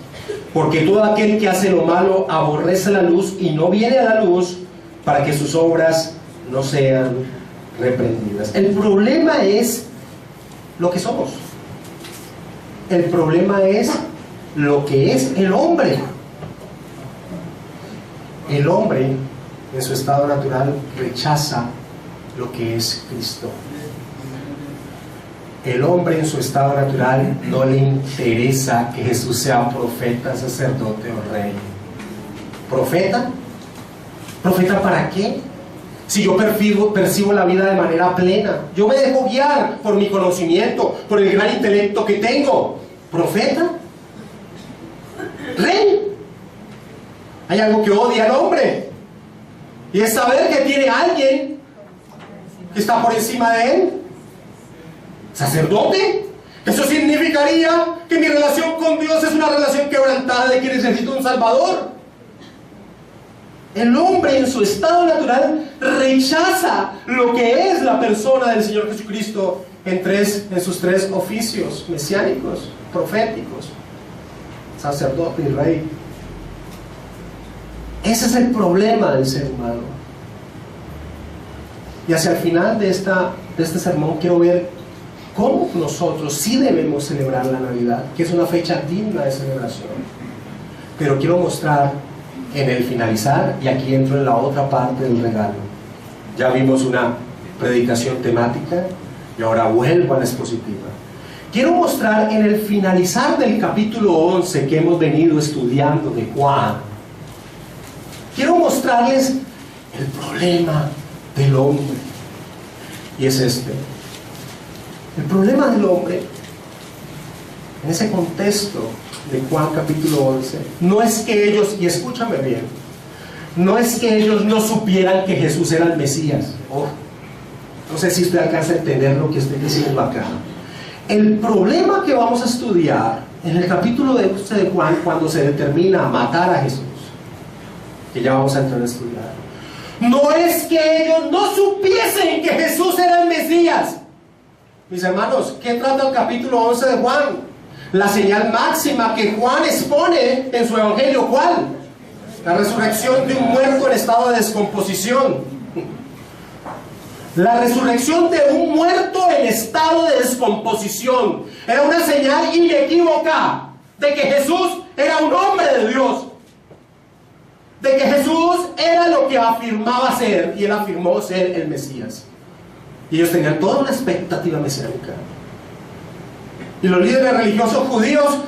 porque todo aquel que hace lo malo aborrece la luz y no viene a la luz para que sus obras no sean reprendidas. El problema es lo que somos. El problema es lo que es el hombre. El hombre, en su estado natural, rechaza lo que es Cristo. El hombre, en su estado natural, no le interesa que Jesús sea profeta, sacerdote o rey. ¿Profeta? ¿Profeta para qué? Si yo percibo la vida de manera plena, yo me dejo guiar por mi conocimiento, por el gran intelecto que tengo. ¿Profeta? ¿Rey? Hay algo que odia al hombre, y es saber que tiene alguien que está por encima de él. ¿Sacerdote? Eso significaría que mi relación con Dios es una relación quebrantada, de que necesito un Salvador. El hombre, en su estado natural, rechaza lo que es la persona del Señor Jesucristo en sus tres oficios mesiánicos, proféticos: sacerdote y rey. Ese es el problema del ser humano. Y hacia el final de este sermón quiero ver cómo nosotros sí debemos celebrar la Navidad, que es una fecha digna de celebración. Pero quiero mostrar en el finalizar, y aquí entro en la otra parte del regalo. Ya vimos una predicación temática y ahora vuelvo a la expositiva. Quiero mostrar en el finalizar del capítulo 11 que hemos venido estudiando de Juan. Quiero mostrarles el problema del hombre. Y es este. El problema del hombre, en ese contexto de Juan capítulo 11, no es que ellos, y escúchame bien, no es que ellos no supieran que Jesús era el Mesías. No sé si usted alcanza a entender lo que estoy diciendo acá. El problema que vamos a estudiar en el capítulo de Juan, cuando se determina matar a Jesús, que ya vamos a entrar a estudiar, no es que ellos no supiesen que Jesús era el Mesías. Mis hermanos, ¿qué trata el capítulo 11 de Juan? La señal máxima que Juan expone en su evangelio, ¿cuál? La resurrección de un muerto en estado de descomposición. La resurrección de un muerto en estado de descomposición era una señal inequívoca de que Jesús era un hombre de Dios, de que Jesús era lo que afirmaba ser, y él afirmó ser el Mesías. Y ellos tenían toda una expectativa mesiánica. Y los líderes religiosos judíos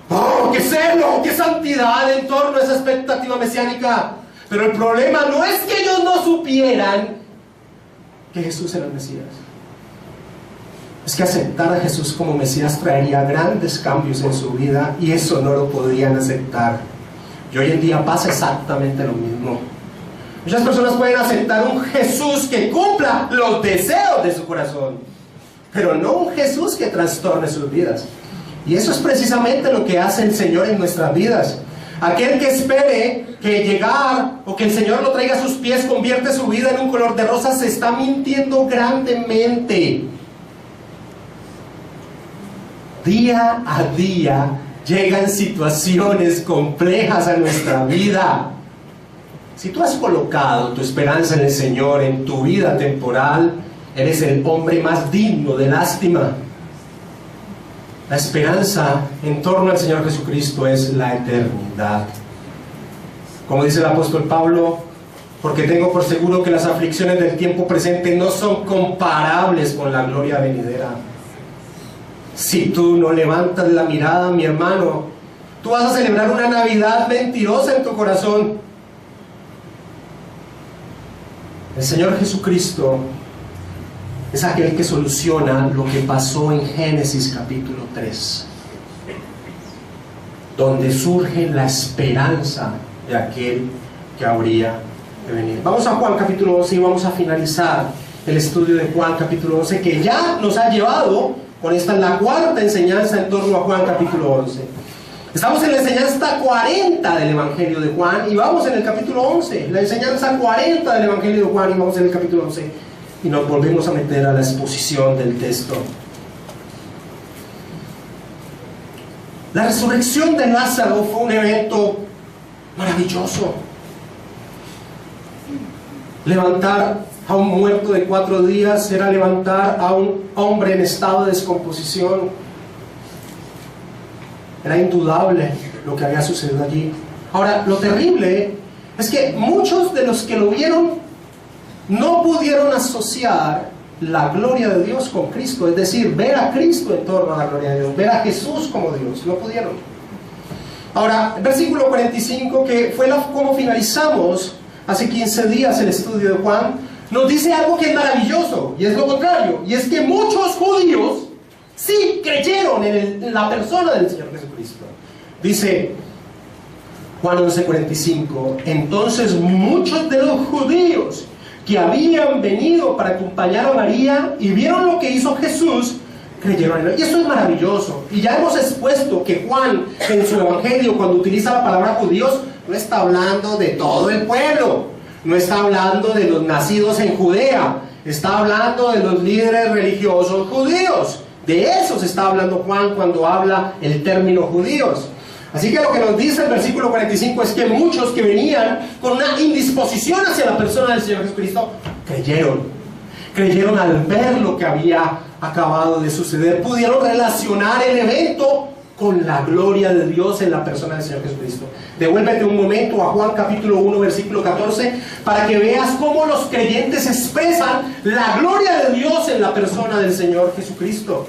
¡Oh, qué celo, qué santidad en torno a esa expectativa mesiánica! Pero el problema no es que ellos no supieran que Jesús era el Mesías. Es que aceptar a Jesús como Mesías traería grandes cambios en su vida, y eso no lo podrían aceptar. Y hoy en día pasa exactamente lo mismo. Muchas personas pueden aceptar un Jesús que cumpla los deseos de su corazón, pero no un Jesús que trastorne sus vidas. Y eso es precisamente lo que hace el Señor en nuestras vidas. Aquel que espere que llegar o que el Señor lo traiga a sus pies convierte su vida en un color de rosa, se está mintiendo grandemente. Día a día llegan situaciones complejas a nuestra vida. Si tú has colocado tu esperanza en el Señor en tu vida temporal, eres el hombre más digno de lástima. La esperanza en torno al Señor Jesucristo es la eternidad. Como dice el apóstol Pablo, porque tengo por seguro que las aflicciones del tiempo presente no son comparables con la gloria venidera. Si tú no levantas la mirada, mi hermano, tú vas a celebrar una Navidad mentirosa en tu corazón. El Señor Jesucristo es aquel que soluciona lo que pasó en Génesis capítulo 3, donde surge la esperanza de aquel que habría de venir. Vamos a Juan capítulo 11 y vamos a finalizar el estudio de Juan capítulo 11, que ya nos ha llevado, con esta la cuarta enseñanza en torno a Juan capítulo 11. Estamos en la enseñanza 40 del Evangelio de Juan y vamos en el capítulo 11, la enseñanza 40 del Evangelio de Juan, y vamos en el capítulo 11. Y nos volvemos a meter a la exposición del texto. La resurrección de Lázaro fue un evento maravilloso. Levantar a un muerto de 4 días era levantar a un hombre en estado de descomposición. Era indudable lo que había sucedido allí. Ahora, lo terrible es que muchos de los que lo vieron no pudieron asociar la gloria de Dios con Cristo, es decir, ver a Cristo en torno a la gloria de Dios, ver a Jesús como Dios, no pudieron. Ahora, el versículo 45, que fue como finalizamos hace 15 días el estudio de Juan, nos dice algo que es maravilloso, y es lo contrario, y es que muchos judíos sí creyeron en la persona del Señor Jesucristo. Dice Juan 11:45, entonces muchos de los judíos que habían venido para acompañar a María y vieron lo que hizo Jesús, creyeron en él. Y esto es maravilloso. Y ya hemos expuesto que Juan, en su evangelio, cuando utiliza la palabra judíos, no está hablando de todo el pueblo, no está hablando de los nacidos en Judea, está hablando de los líderes religiosos judíos. De esos está hablando Juan cuando habla el término judíos. Así que lo que nos dice el versículo 45 es que muchos que venían con una indisposición hacia la persona del Señor Jesucristo creyeron al ver lo que había acabado de suceder, pudieron relacionar el evento con la gloria de Dios en la persona del Señor Jesucristo. Devuélvete un momento a Juan capítulo 1 versículo 14 para que veas cómo los creyentes expresan la gloria de Dios en la persona del Señor Jesucristo.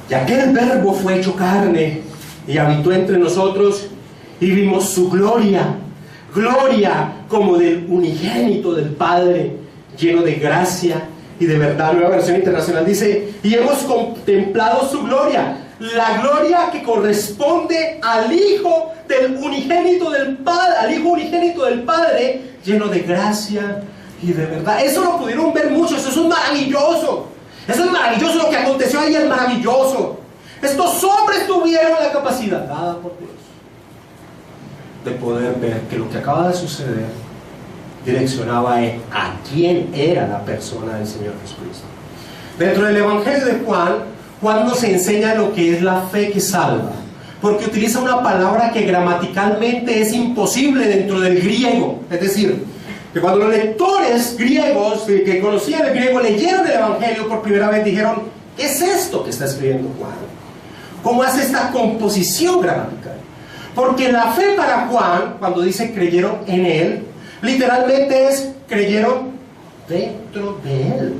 Y aquel verbo fue hecho carne y habitó entre nosotros, y vimos su gloria, gloria como del unigénito del Padre, lleno de gracia y de verdad. Nueva Versión Internacional dice, y hemos contemplado su gloria, la gloria que corresponde al Hijo del unigénito del Padre, al Hijo unigénito del Padre, lleno de gracia y de verdad. Eso lo pudieron ver muchos, eso es maravilloso. Eso es maravilloso, lo que aconteció ahí es maravilloso. Estos hombres tuvieron la capacidad dada por Dios de poder ver que lo que acaba de suceder direccionaba a quién era la persona del Señor Jesucristo. Dentro del Evangelio de Juan, Juan nos enseña lo que es la fe que salva, porque utiliza una palabra que gramaticalmente es imposible dentro del griego. Es decir, que cuando los lectores griegos que conocían el griego leyeron el Evangelio por primera vez, dijeron, ¿qué es esto que está escribiendo Juan? ¿Cómo hace esta composición gramatical? Porque la fe para Juan, cuando dice creyeron en él, literalmente es creyeron dentro de él.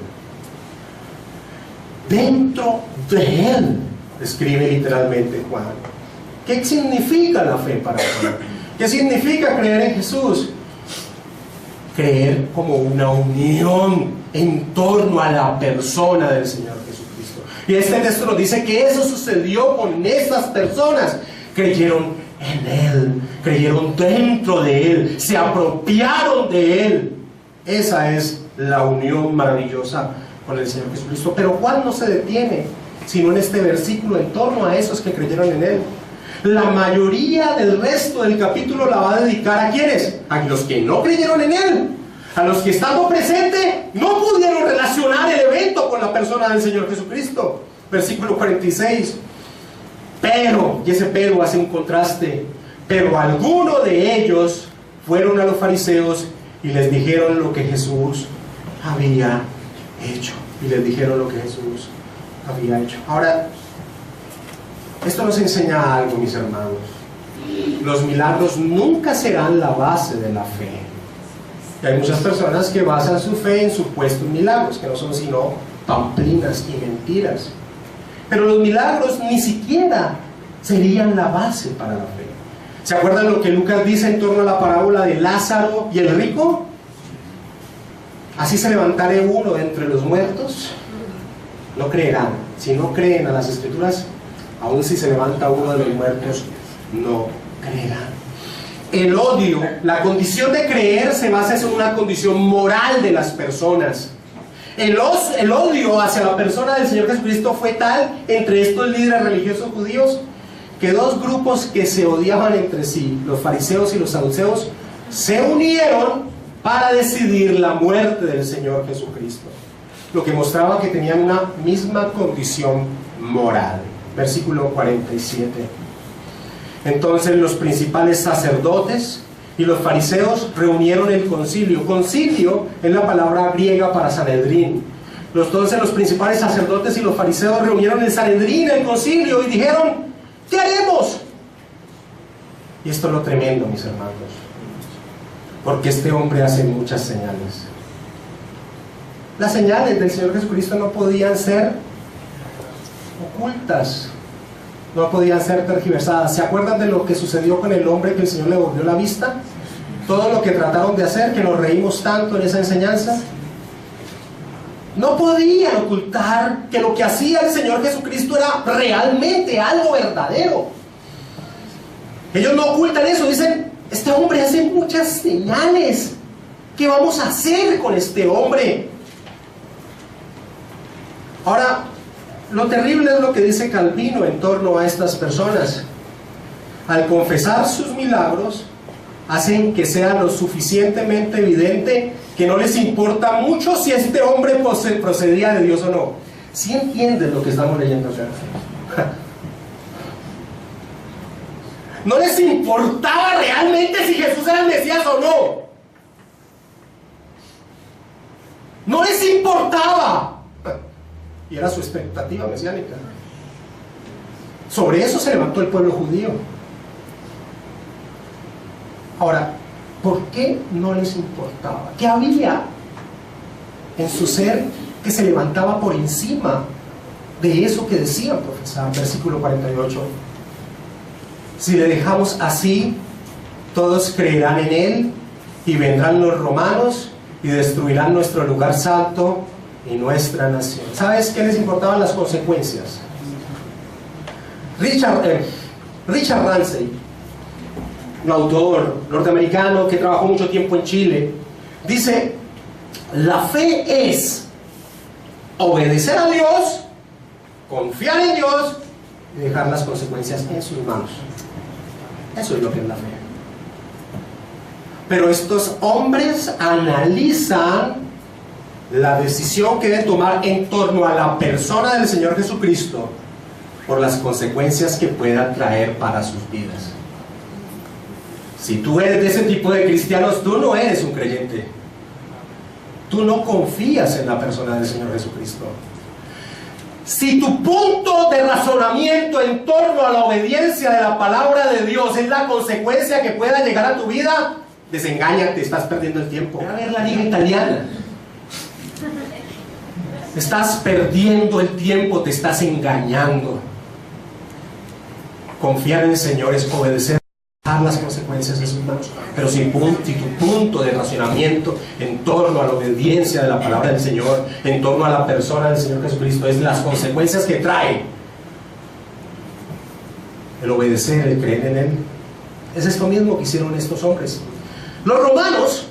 dentro de Él, escribe literalmente Juan. ¿Qué significa la fe para Juan? ¿Qué significa creer en Jesús? Creer como una unión en torno a la persona del Señor Jesucristo. Y este texto nos dice que eso sucedió con estas personas. Creyeron en Él, creyeron dentro de Él, se apropiaron de Él. Esa es la unión maravillosa con el Señor Jesucristo. Pero Juan no se detiene sino en este versículo en torno a esos que creyeron en Él. La mayoría del resto del capítulo la va a dedicar ¿a quiénes? A los que no creyeron en Él, a los que estando presente no pudieron relacionar el evento con la persona del Señor Jesucristo. Versículo 46. Pero, y ese pero hace un contraste, pero algunos de ellos fueron a los fariseos y les dijeron lo que Jesús había hecho. Y les dijeron lo que Jesús había hecho. Ahora, esto nos enseña algo, mis hermanos. Los milagros nunca serán la base de la fe. Y hay muchas personas que basan su fe en supuestos milagros, que no son sino pamplinas y mentiras. Pero los milagros ni siquiera serían la base para la fe. ¿Se acuerdan lo que Lucas dice en torno a la parábola de Lázaro y el rico? Así se levantaré uno de entre los muertos, no creerán. Si no creen a las Escrituras, aun si se levanta uno de los muertos, no creerán. El odio, la condición de creer se basa en una condición moral de las personas. El odio hacia la persona del Señor Jesucristo fue tal entre estos líderes religiosos judíos que dos grupos que se odiaban entre sí, los fariseos y los saduceos, se unieron para decidir la muerte del Señor Jesucristo, lo que mostraba que tenían una misma condición moral. Versículo 47. Entonces los principales sacerdotes y los fariseos reunieron el concilio. Concilio es la palabra griega para Sanedrín. Entonces los principales sacerdotes y los fariseos reunieron el Sanedrín, el concilio, y dijeron: ¿qué haremos? Y esto es lo tremendo, mis hermanos, porque este hombre hace muchas señales. Las señales del Señor Jesucristo no podían ser ocultas, no podían ser tergiversadas. ¿Se acuerdan de lo que sucedió con el hombre que el Señor le volvió la vista? Todo lo que trataron de hacer, que nos reímos tanto en esa enseñanza. No podían ocultar que lo que hacía el Señor Jesucristo era realmente algo verdadero. Ellos no ocultan eso, dicen: este hombre hace muchas señales, ¿qué vamos a hacer con este hombre? Ahora, lo terrible es lo que dice Calvino en torno a estas personas. Al confesar sus milagros, hacen que sea lo suficientemente evidente que no les importa mucho si este hombre procedía de Dios o no. ¿Sí entienden lo que estamos leyendo acá? No les importaba realmente si Jesús era el Mesías o no. No les importaba. Y era su expectativa mesiánica. Sobre eso se levantó el pueblo judío. Ahora, ¿por qué no les importaba? ¿Qué había en su ser que se levantaba por encima de eso que decían profesar? Versículo 48. Si le dejamos así, todos creerán en él, y vendrán los romanos y destruirán nuestro lugar santo y nuestra nación. ¿Sabes qué les importaban las consecuencias? Richard Ramsey, un autor norteamericano que trabajó mucho tiempo en Chile, dice: la fe es obedecer a Dios, confiar en Dios y dejar las consecuencias en sus manos. Eso es lo que es la fe. Pero estos hombres analizan la decisión que deben tomar en torno a la persona del Señor Jesucristo por las consecuencias que pueda traer para sus vidas. Si tú eres de ese tipo de cristianos, tú no eres un creyente. Tú no confías en la persona del Señor Jesucristo. Si tu punto de razonamiento en torno a la obediencia de la palabra de Dios es la consecuencia que pueda llegar a tu vida, desengáñate, estás perdiendo el tiempo. Ve a ver la liga italiana. Estás perdiendo el tiempo, te estás engañando. Confiar en el Señor es obedecer las consecuencias de sus manos, pero si tu punto de racionamiento en torno a la obediencia de la palabra del Señor, en torno a la persona del Señor Jesucristo, es las consecuencias que trae el obedecer, el creer en Él, es esto mismo que hicieron estos hombres. Los romanos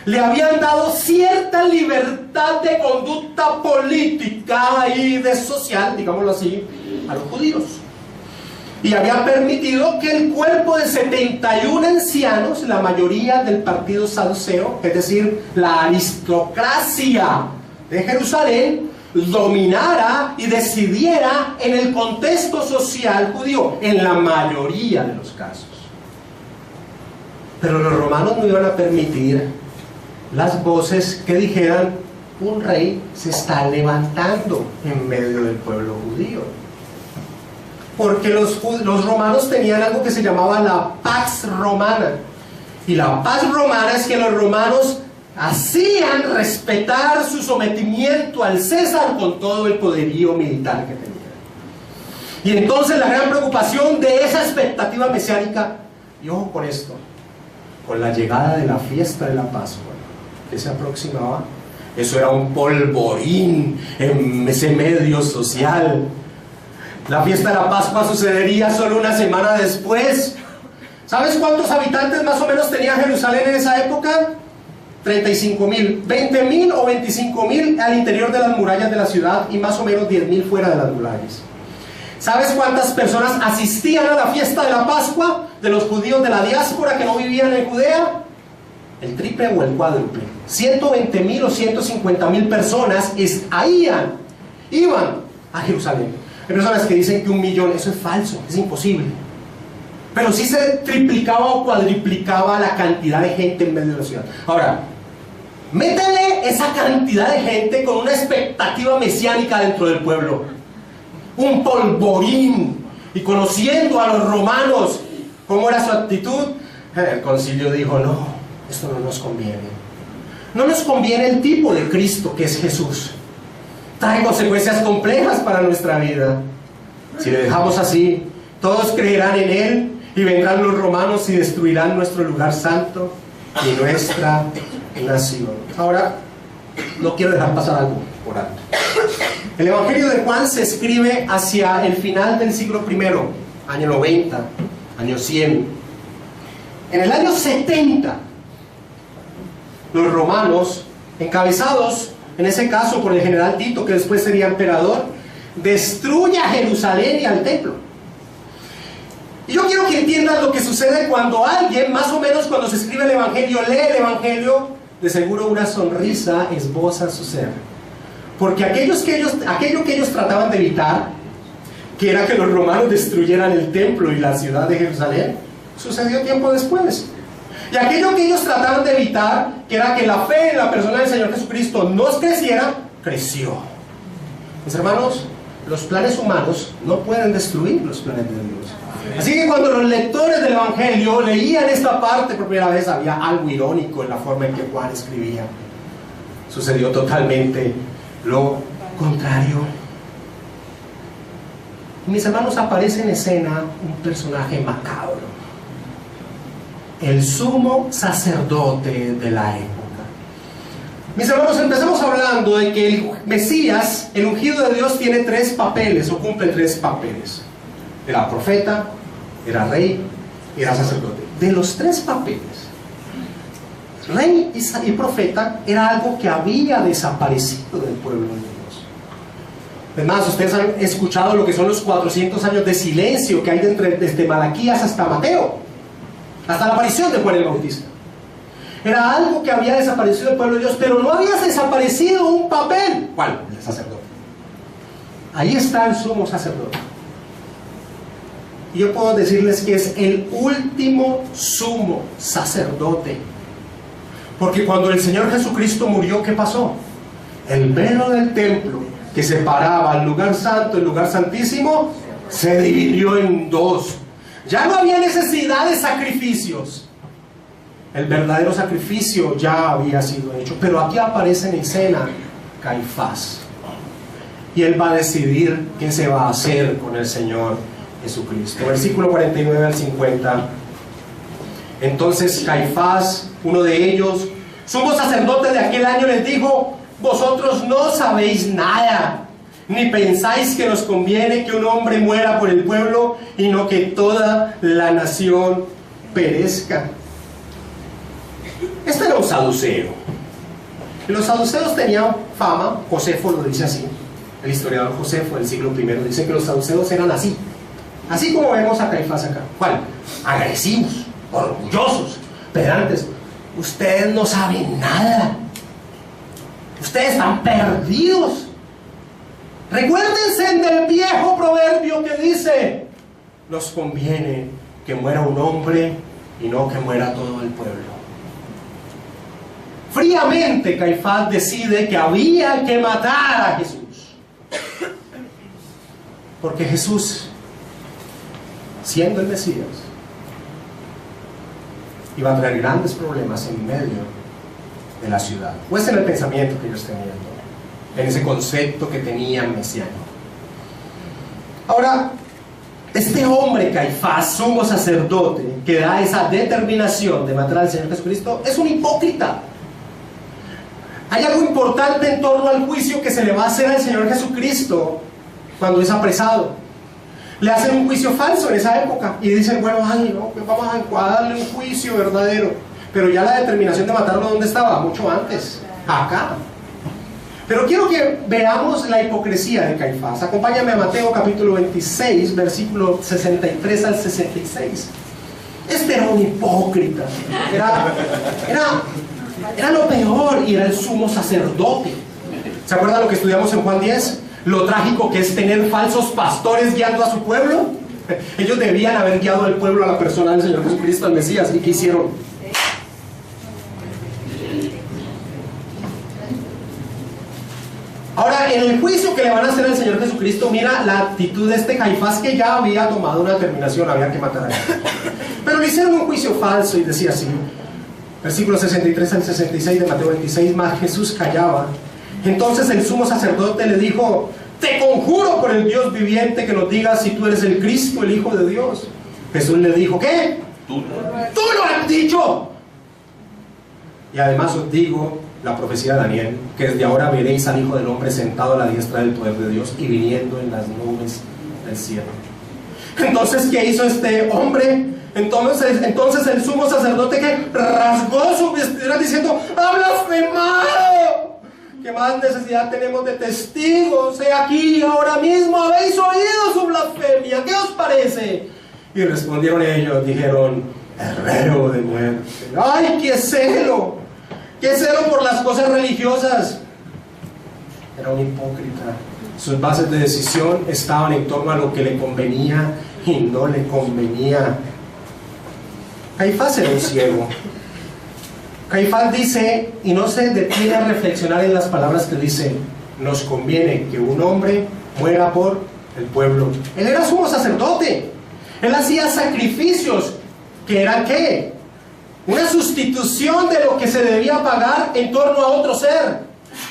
le habían dado cierta libertad de conducta política y de social, digámoslo así, a los judíos. Y había permitido que el cuerpo de 71 ancianos, la mayoría del partido saduceo, es decir, la aristocracia de Jerusalén, dominara y decidiera en el contexto social judío, en la mayoría de los casos. Pero los romanos no iban a permitir las voces que dijeran: un rey se está levantando en medio del pueblo judío. Porque los romanos tenían algo que se llamaba la Pax Romana. Y la Pax Romana es que los romanos hacían respetar su sometimiento al César con todo el poderío militar que tenían. Y entonces la gran preocupación de esa expectativa mesiánica, y ojo con esto, con la llegada de la fiesta de la Pascua que se aproximaba, eso era un polvorín en ese medio social. La fiesta de la Pascua sucedería solo una semana después. ¿Sabes cuántos habitantes más o menos tenía Jerusalén en esa época? 35.000, 20.000 o 25.000 al interior de las murallas de la ciudad y más o menos 10.000 fuera de las murallas. ¿Sabes cuántas personas asistían a la fiesta de la Pascua de los judíos de la diáspora que no vivían en Judea? El triple o el cuádruple. 120.000 o 150.000 personas iban a Jerusalén. Hay personas que dicen que 1 millón, eso es falso, es imposible. Pero sí se triplicaba o cuadriplicaba la cantidad de gente en medio de la ciudad. Ahora, métele esa cantidad de gente con una expectativa mesiánica dentro del pueblo. Un polvorín. Y conociendo a los romanos, ¿cómo era su actitud? El concilio dijo: no, esto no nos conviene. No nos conviene el tipo de Cristo que es Jesús. Trae consecuencias complejas para nuestra vida. Si le dejamos así, todos creerán en Él y vendrán los romanos y destruirán nuestro lugar santo y nuestra nación. Ahora, no quiero dejar pasar algo por alto. El Evangelio de Juan se escribe hacia el final del siglo I, año 90, año 100. En el año 70, los romanos, encabezados en ese caso por el general Tito, que después sería emperador, destruye a Jerusalén y al templo. Y yo quiero que entiendan lo que sucede cuando alguien, más o menos cuando se escribe el Evangelio, lee el Evangelio, de seguro una sonrisa esboza su ser. Porque aquello que ellos trataban de evitar, que era que los romanos destruyeran el templo y la ciudad de Jerusalén, sucedió tiempo después. Y aquello que ellos trataban de evitar, que era que la fe en la persona del Señor Jesucristo no creciera, creció. Mis hermanos, los planes humanos no pueden destruir los planes de Dios. Así que cuando los lectores del Evangelio leían esta parte por primera vez, había algo irónico en la forma en que Juan escribía. Sucedió totalmente lo contrario. Mis hermanos, aparece en escena un personaje macabro, el sumo sacerdote de la época. Mis hermanos, empecemos hablando de que el Mesías, el ungido de Dios, tiene 3 papeles, o cumple 3 papeles. Era profeta, era rey y era sacerdote. De los 3 papeles, rey y profeta era algo que había desaparecido del pueblo de Dios. Además, ustedes han escuchado lo que son los 400 años de silencio que hay desde Malaquías hasta Mateo, hasta la aparición de Juan el Bautista. Era algo que había desaparecido del pueblo de Dios, pero no había desaparecido un papel. ¿Cuál? El sacerdote. Ahí está el sumo sacerdote. Y yo puedo decirles que es el último sumo sacerdote. Porque cuando el Señor Jesucristo murió, ¿qué pasó? El velo del templo que separaba el lugar santo y el lugar santísimo se dividió en 2. Ya no había necesidad de sacrificios. El verdadero sacrificio ya había sido hecho. Pero aquí aparece en escena Caifás, y él va a decidir qué se va a hacer con el Señor Jesucristo. Versículo 49 al 50. Entonces Caifás, uno de ellos, sumo sacerdote de aquel año, les dijo: vosotros no sabéis nada, ni pensáis que nos conviene que un hombre muera por el pueblo y no que toda la nación perezca. Este era un saduceo. Los saduceos tenían fama. Josefo lo dice así, el historiador Josefo del siglo I dice que los saduceos eran así como vemos a Caifás acá. ¿Cuál? Agresivos, orgullosos, pedantes. Ustedes no saben nada, ustedes están perdidos. Recuérdense del viejo proverbio que dice: nos conviene que muera un hombre y no que muera todo el pueblo. Fríamente Caifás decide que había que matar a Jesús, porque Jesús, siendo el Mesías, iba a traer grandes problemas en medio de la ciudad. O ese era el pensamiento que ellos tenían, en ese concepto que tenían mesiánico. Ahora, este hombre Caifás, sumo sacerdote, que da esa determinación de matar al Señor Jesucristo, es un hipócrita. Hay algo importante en torno al juicio que se le va a hacer al Señor Jesucristo cuando es apresado. Le hacen un juicio falso en esa época y dicen: bueno, no, pues vamos a darle un juicio verdadero. Pero ya la determinación de matarlo, ¿dónde estaba? Mucho antes, acá. Pero quiero que veamos la hipocresía de Caifás. Acompáñame a Mateo capítulo 26, versículo 63 al 66. Este era un hipócrita. Era lo peor, y era el sumo sacerdote. ¿Se acuerdan lo que estudiamos en Juan 10? Lo trágico que es tener falsos pastores guiando a su pueblo. Ellos debían haber guiado al pueblo a la persona del Señor Jesucristo, al Mesías. ¿Y qué hicieron? Ahora, en el juicio que le van a hacer al Señor Jesucristo, mira la actitud de este Caifás, que ya había tomado una determinación: había que matar a él. Pero le hicieron un juicio falso y decía así, versículos 63 al 66 de Mateo 26: mas Jesús callaba. Entonces el sumo sacerdote le dijo: te conjuro por el Dios viviente que nos digas si tú eres el Cristo, el Hijo de Dios. Jesús le dijo: ¿qué? Tú lo has dicho. Y además os digo la profecía de Daniel, que desde ahora veréis al Hijo del Hombre sentado a la diestra del poder de Dios y viniendo en las nubes del cielo. Entonces, ¿qué hizo este hombre? Entonces el sumo sacerdote, que rasgó su vestidura diciendo: ¡ha blasfemado! ¿Qué más necesidad tenemos de testigos? He aquí, ahora mismo habéis oído su blasfemia. ¿Qué os parece? Y respondieron ellos, dijeron: herrero de muerte. ¡Ay, qué celo! ¡Qué celo por las cosas religiosas! Era un hipócrita. Sus bases de decisión estaban en torno a lo que le convenía y no le convenía. Caifás era un ciego. Caifás dice, y no se detiene a reflexionar en las palabras que dice: nos conviene que un hombre muera por el pueblo. Él era sumo sacerdote. Él hacía sacrificios que eran, ¿qué? Una sustitución de lo que se debía pagar en torno a otro ser.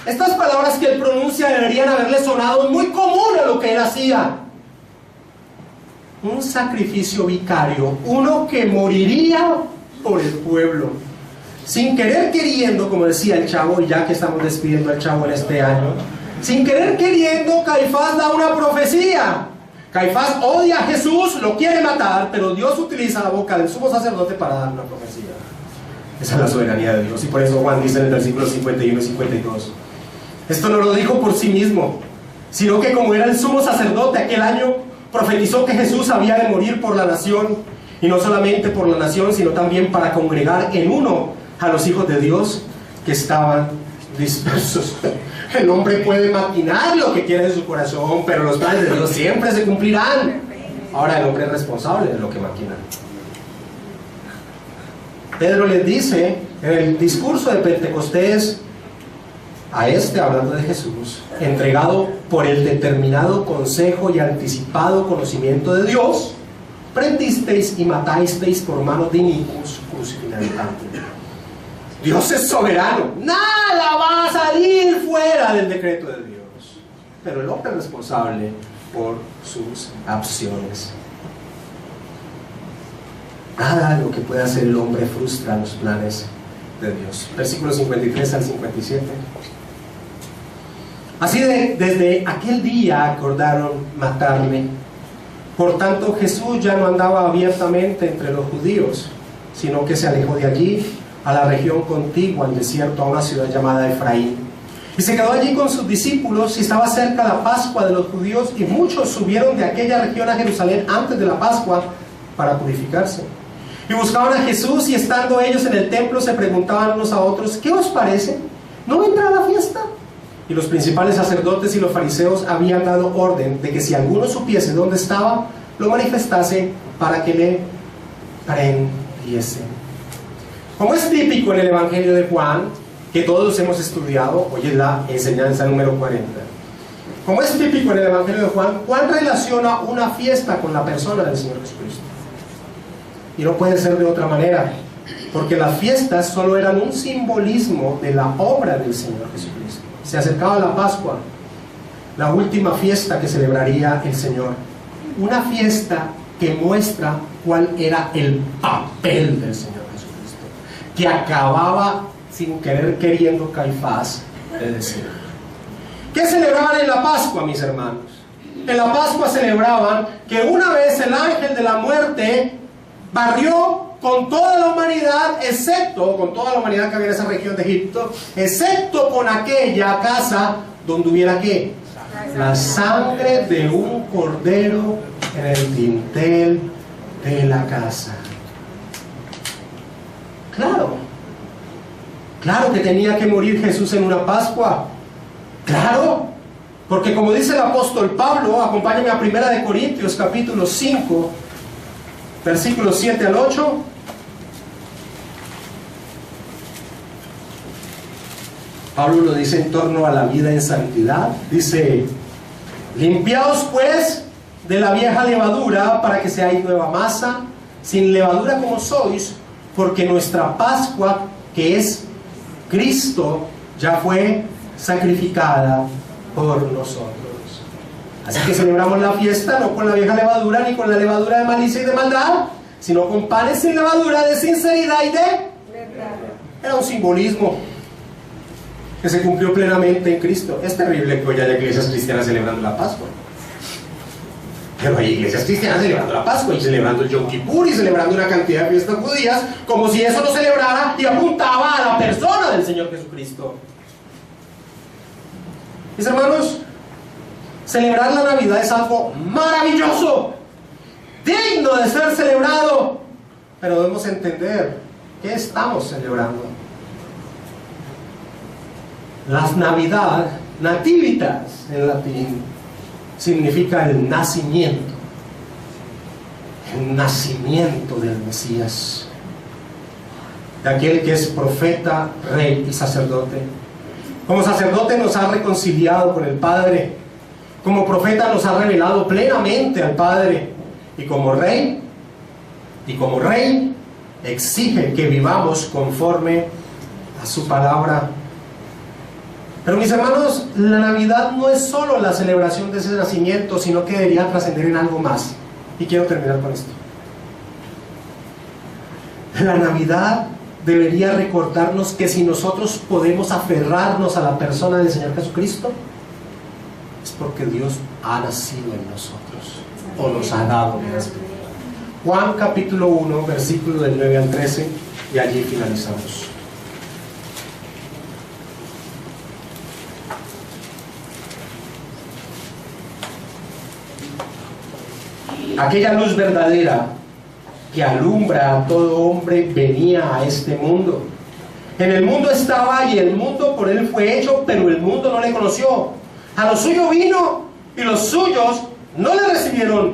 Estas palabras que él pronuncia deberían haberle sonado muy común a lo que él hacía. Un sacrificio vicario, uno que moriría por el pueblo. Sin querer queriendo, como decía el chavo, y ya que estamos despidiendo al chavo en este año, sin querer queriendo, Caifás da una profecía. Caifás odia a Jesús, lo quiere matar, pero Dios utiliza la boca del sumo sacerdote para dar una profecía. Esa es la soberanía de Dios, y por eso Juan dice en el versículo 51 y 52: esto no lo dijo por sí mismo, sino que como era el sumo sacerdote aquel año, profetizó que Jesús había de morir por la nación, y no solamente por la nación, sino también para congregar en uno a los hijos de Dios que estaban dispersos. El hombre puede maquinar lo que quiere en su corazón, pero los planes de Dios siempre se cumplirán. Ahora el hombre es responsable de lo que maquina. Pedro les dice en el discurso de Pentecostés a hablando de Jesús, entregado por el determinado consejo y anticipado conocimiento de Dios, prendisteis y matasteis por manos de inicuos crucificante. Dios es soberano, nada va a salir fuera del decreto de Dios. pero el hombre es responsable por sus acciones. Nada de lo que pueda hacer el hombre frustra los planes de Dios. Versículos 53 al 57. Así desde aquel día acordaron matarle. Por tanto, Jesús ya no andaba abiertamente entre los judíos, sino que se alejó de allí a la región contigua, al desierto, a una ciudad llamada Efraín. Y se quedó allí con sus discípulos, y estaba cerca la Pascua de los judíos, y muchos subieron de aquella región a Jerusalén antes de la Pascua para purificarse. Y buscaban a Jesús, y estando ellos en el templo se preguntaban unos a otros: ¿qué os parece? ¿No vendrá la fiesta? Y los principales sacerdotes y los fariseos habían dado orden de que si alguno supiese dónde estaba, lo manifestase para que le prendiesen. Como es típico en el Evangelio de Juan, que todos hemos estudiado, hoy es la enseñanza número 40. Como es típico en el Evangelio de Juan, Juan relaciona una fiesta con la persona del Señor Jesucristo. Y no puede ser de otra manera, porque las fiestas solo eran un simbolismo de la obra del Señor Jesucristo. Se acercaba la Pascua, la última fiesta que celebraría el Señor. Una fiesta que muestra cuál era el papel del Señor Jesucristo, que acababa sin querer queriendo Caifás de decir. ¿Qué celebraban en la Pascua, mis hermanos? En la Pascua celebraban que una vez el ángel de la muerte barrió con toda la humanidad, excepto con toda la humanidad que había en esa región de Egipto, excepto con aquella casa donde hubiera ¿qué? La sangre de un cordero en el dintel de la casa. Claro que tenía que morir Jesús en una Pascua. Claro, porque como dice el apóstol Pablo, acompáñame a 1 Corintios capítulo 5, versículos 7 al 8. Pablo lo dice en torno a la vida en santidad. Dice: limpiaos pues de la vieja levadura para que seáis nueva masa, sin levadura como sois, porque nuestra Pascua, que es Cristo, ya fue sacrificada por nosotros. Así que celebramos la fiesta no con la vieja levadura ni con la levadura de malicia y de maldad, sino con panes sin levadura de sinceridad y de verdad. Era un simbolismo que se cumplió plenamente en Cristo. Es terrible que hoy haya iglesias cristianas celebrando la Pascua, pero hay iglesias cristianas celebrando la Pascua y celebrando el Yom Kippur y celebrando una cantidad de fiestas judías, como si eso no celebrara y apuntaba a la persona del Señor Jesucristo. Mis hermanos, celebrar la Navidad es algo maravilloso, digno de ser celebrado, pero debemos entender qué estamos celebrando. Las Navidad, nativitas en latín, significa el nacimiento del Mesías, de aquel que es profeta, rey y sacerdote. Como sacerdote nos ha reconciliado con el Padre, como profeta nos ha revelado plenamente al Padre, y como rey exige que vivamos conforme a su palabra. Pero mis hermanos, la Navidad no es solo la celebración de ese nacimiento, sino que debería trascender en algo más. Y quiero terminar con esto. La Navidad debería recordarnos que si nosotros podemos aferrarnos a la persona del Señor Jesucristo, es porque Dios ha nacido en nosotros, o nos ha dado vida espiritual. Juan capítulo 1, versículo del 9 al 13, y allí finalizamos. Aquella luz verdadera que alumbra a todo hombre venía a este mundo. En el mundo estaba y el mundo por él fue hecho, pero el mundo no le conoció. A lo suyo vino y los suyos no le recibieron.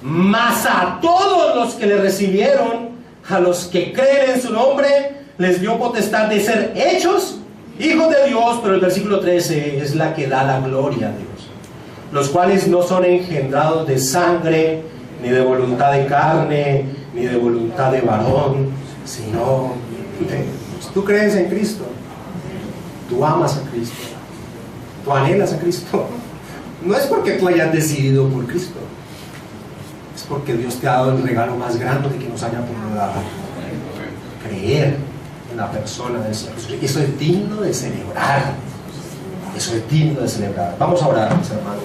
Mas a todos los que le recibieron, a los que creen en su nombre, les dio potestad de ser hechos hijos de Dios. Pero el versículo 13 es la que da la gloria a Dios. Los cuales no son engendrados de sangre, ni de voluntad de carne, ni de voluntad de varón, sino de Dios. Tú crees en Cristo, tú amas a Cristo, tú anhelas a Cristo, no es porque tú hayas decidido por Cristo, es porque Dios te ha dado el regalo más grande que nos haya podido dar: creer en la persona del Señor Jesús. Eso es digno de celebrar. Eso es digno de celebrar. Vamos a orar, mis hermanos.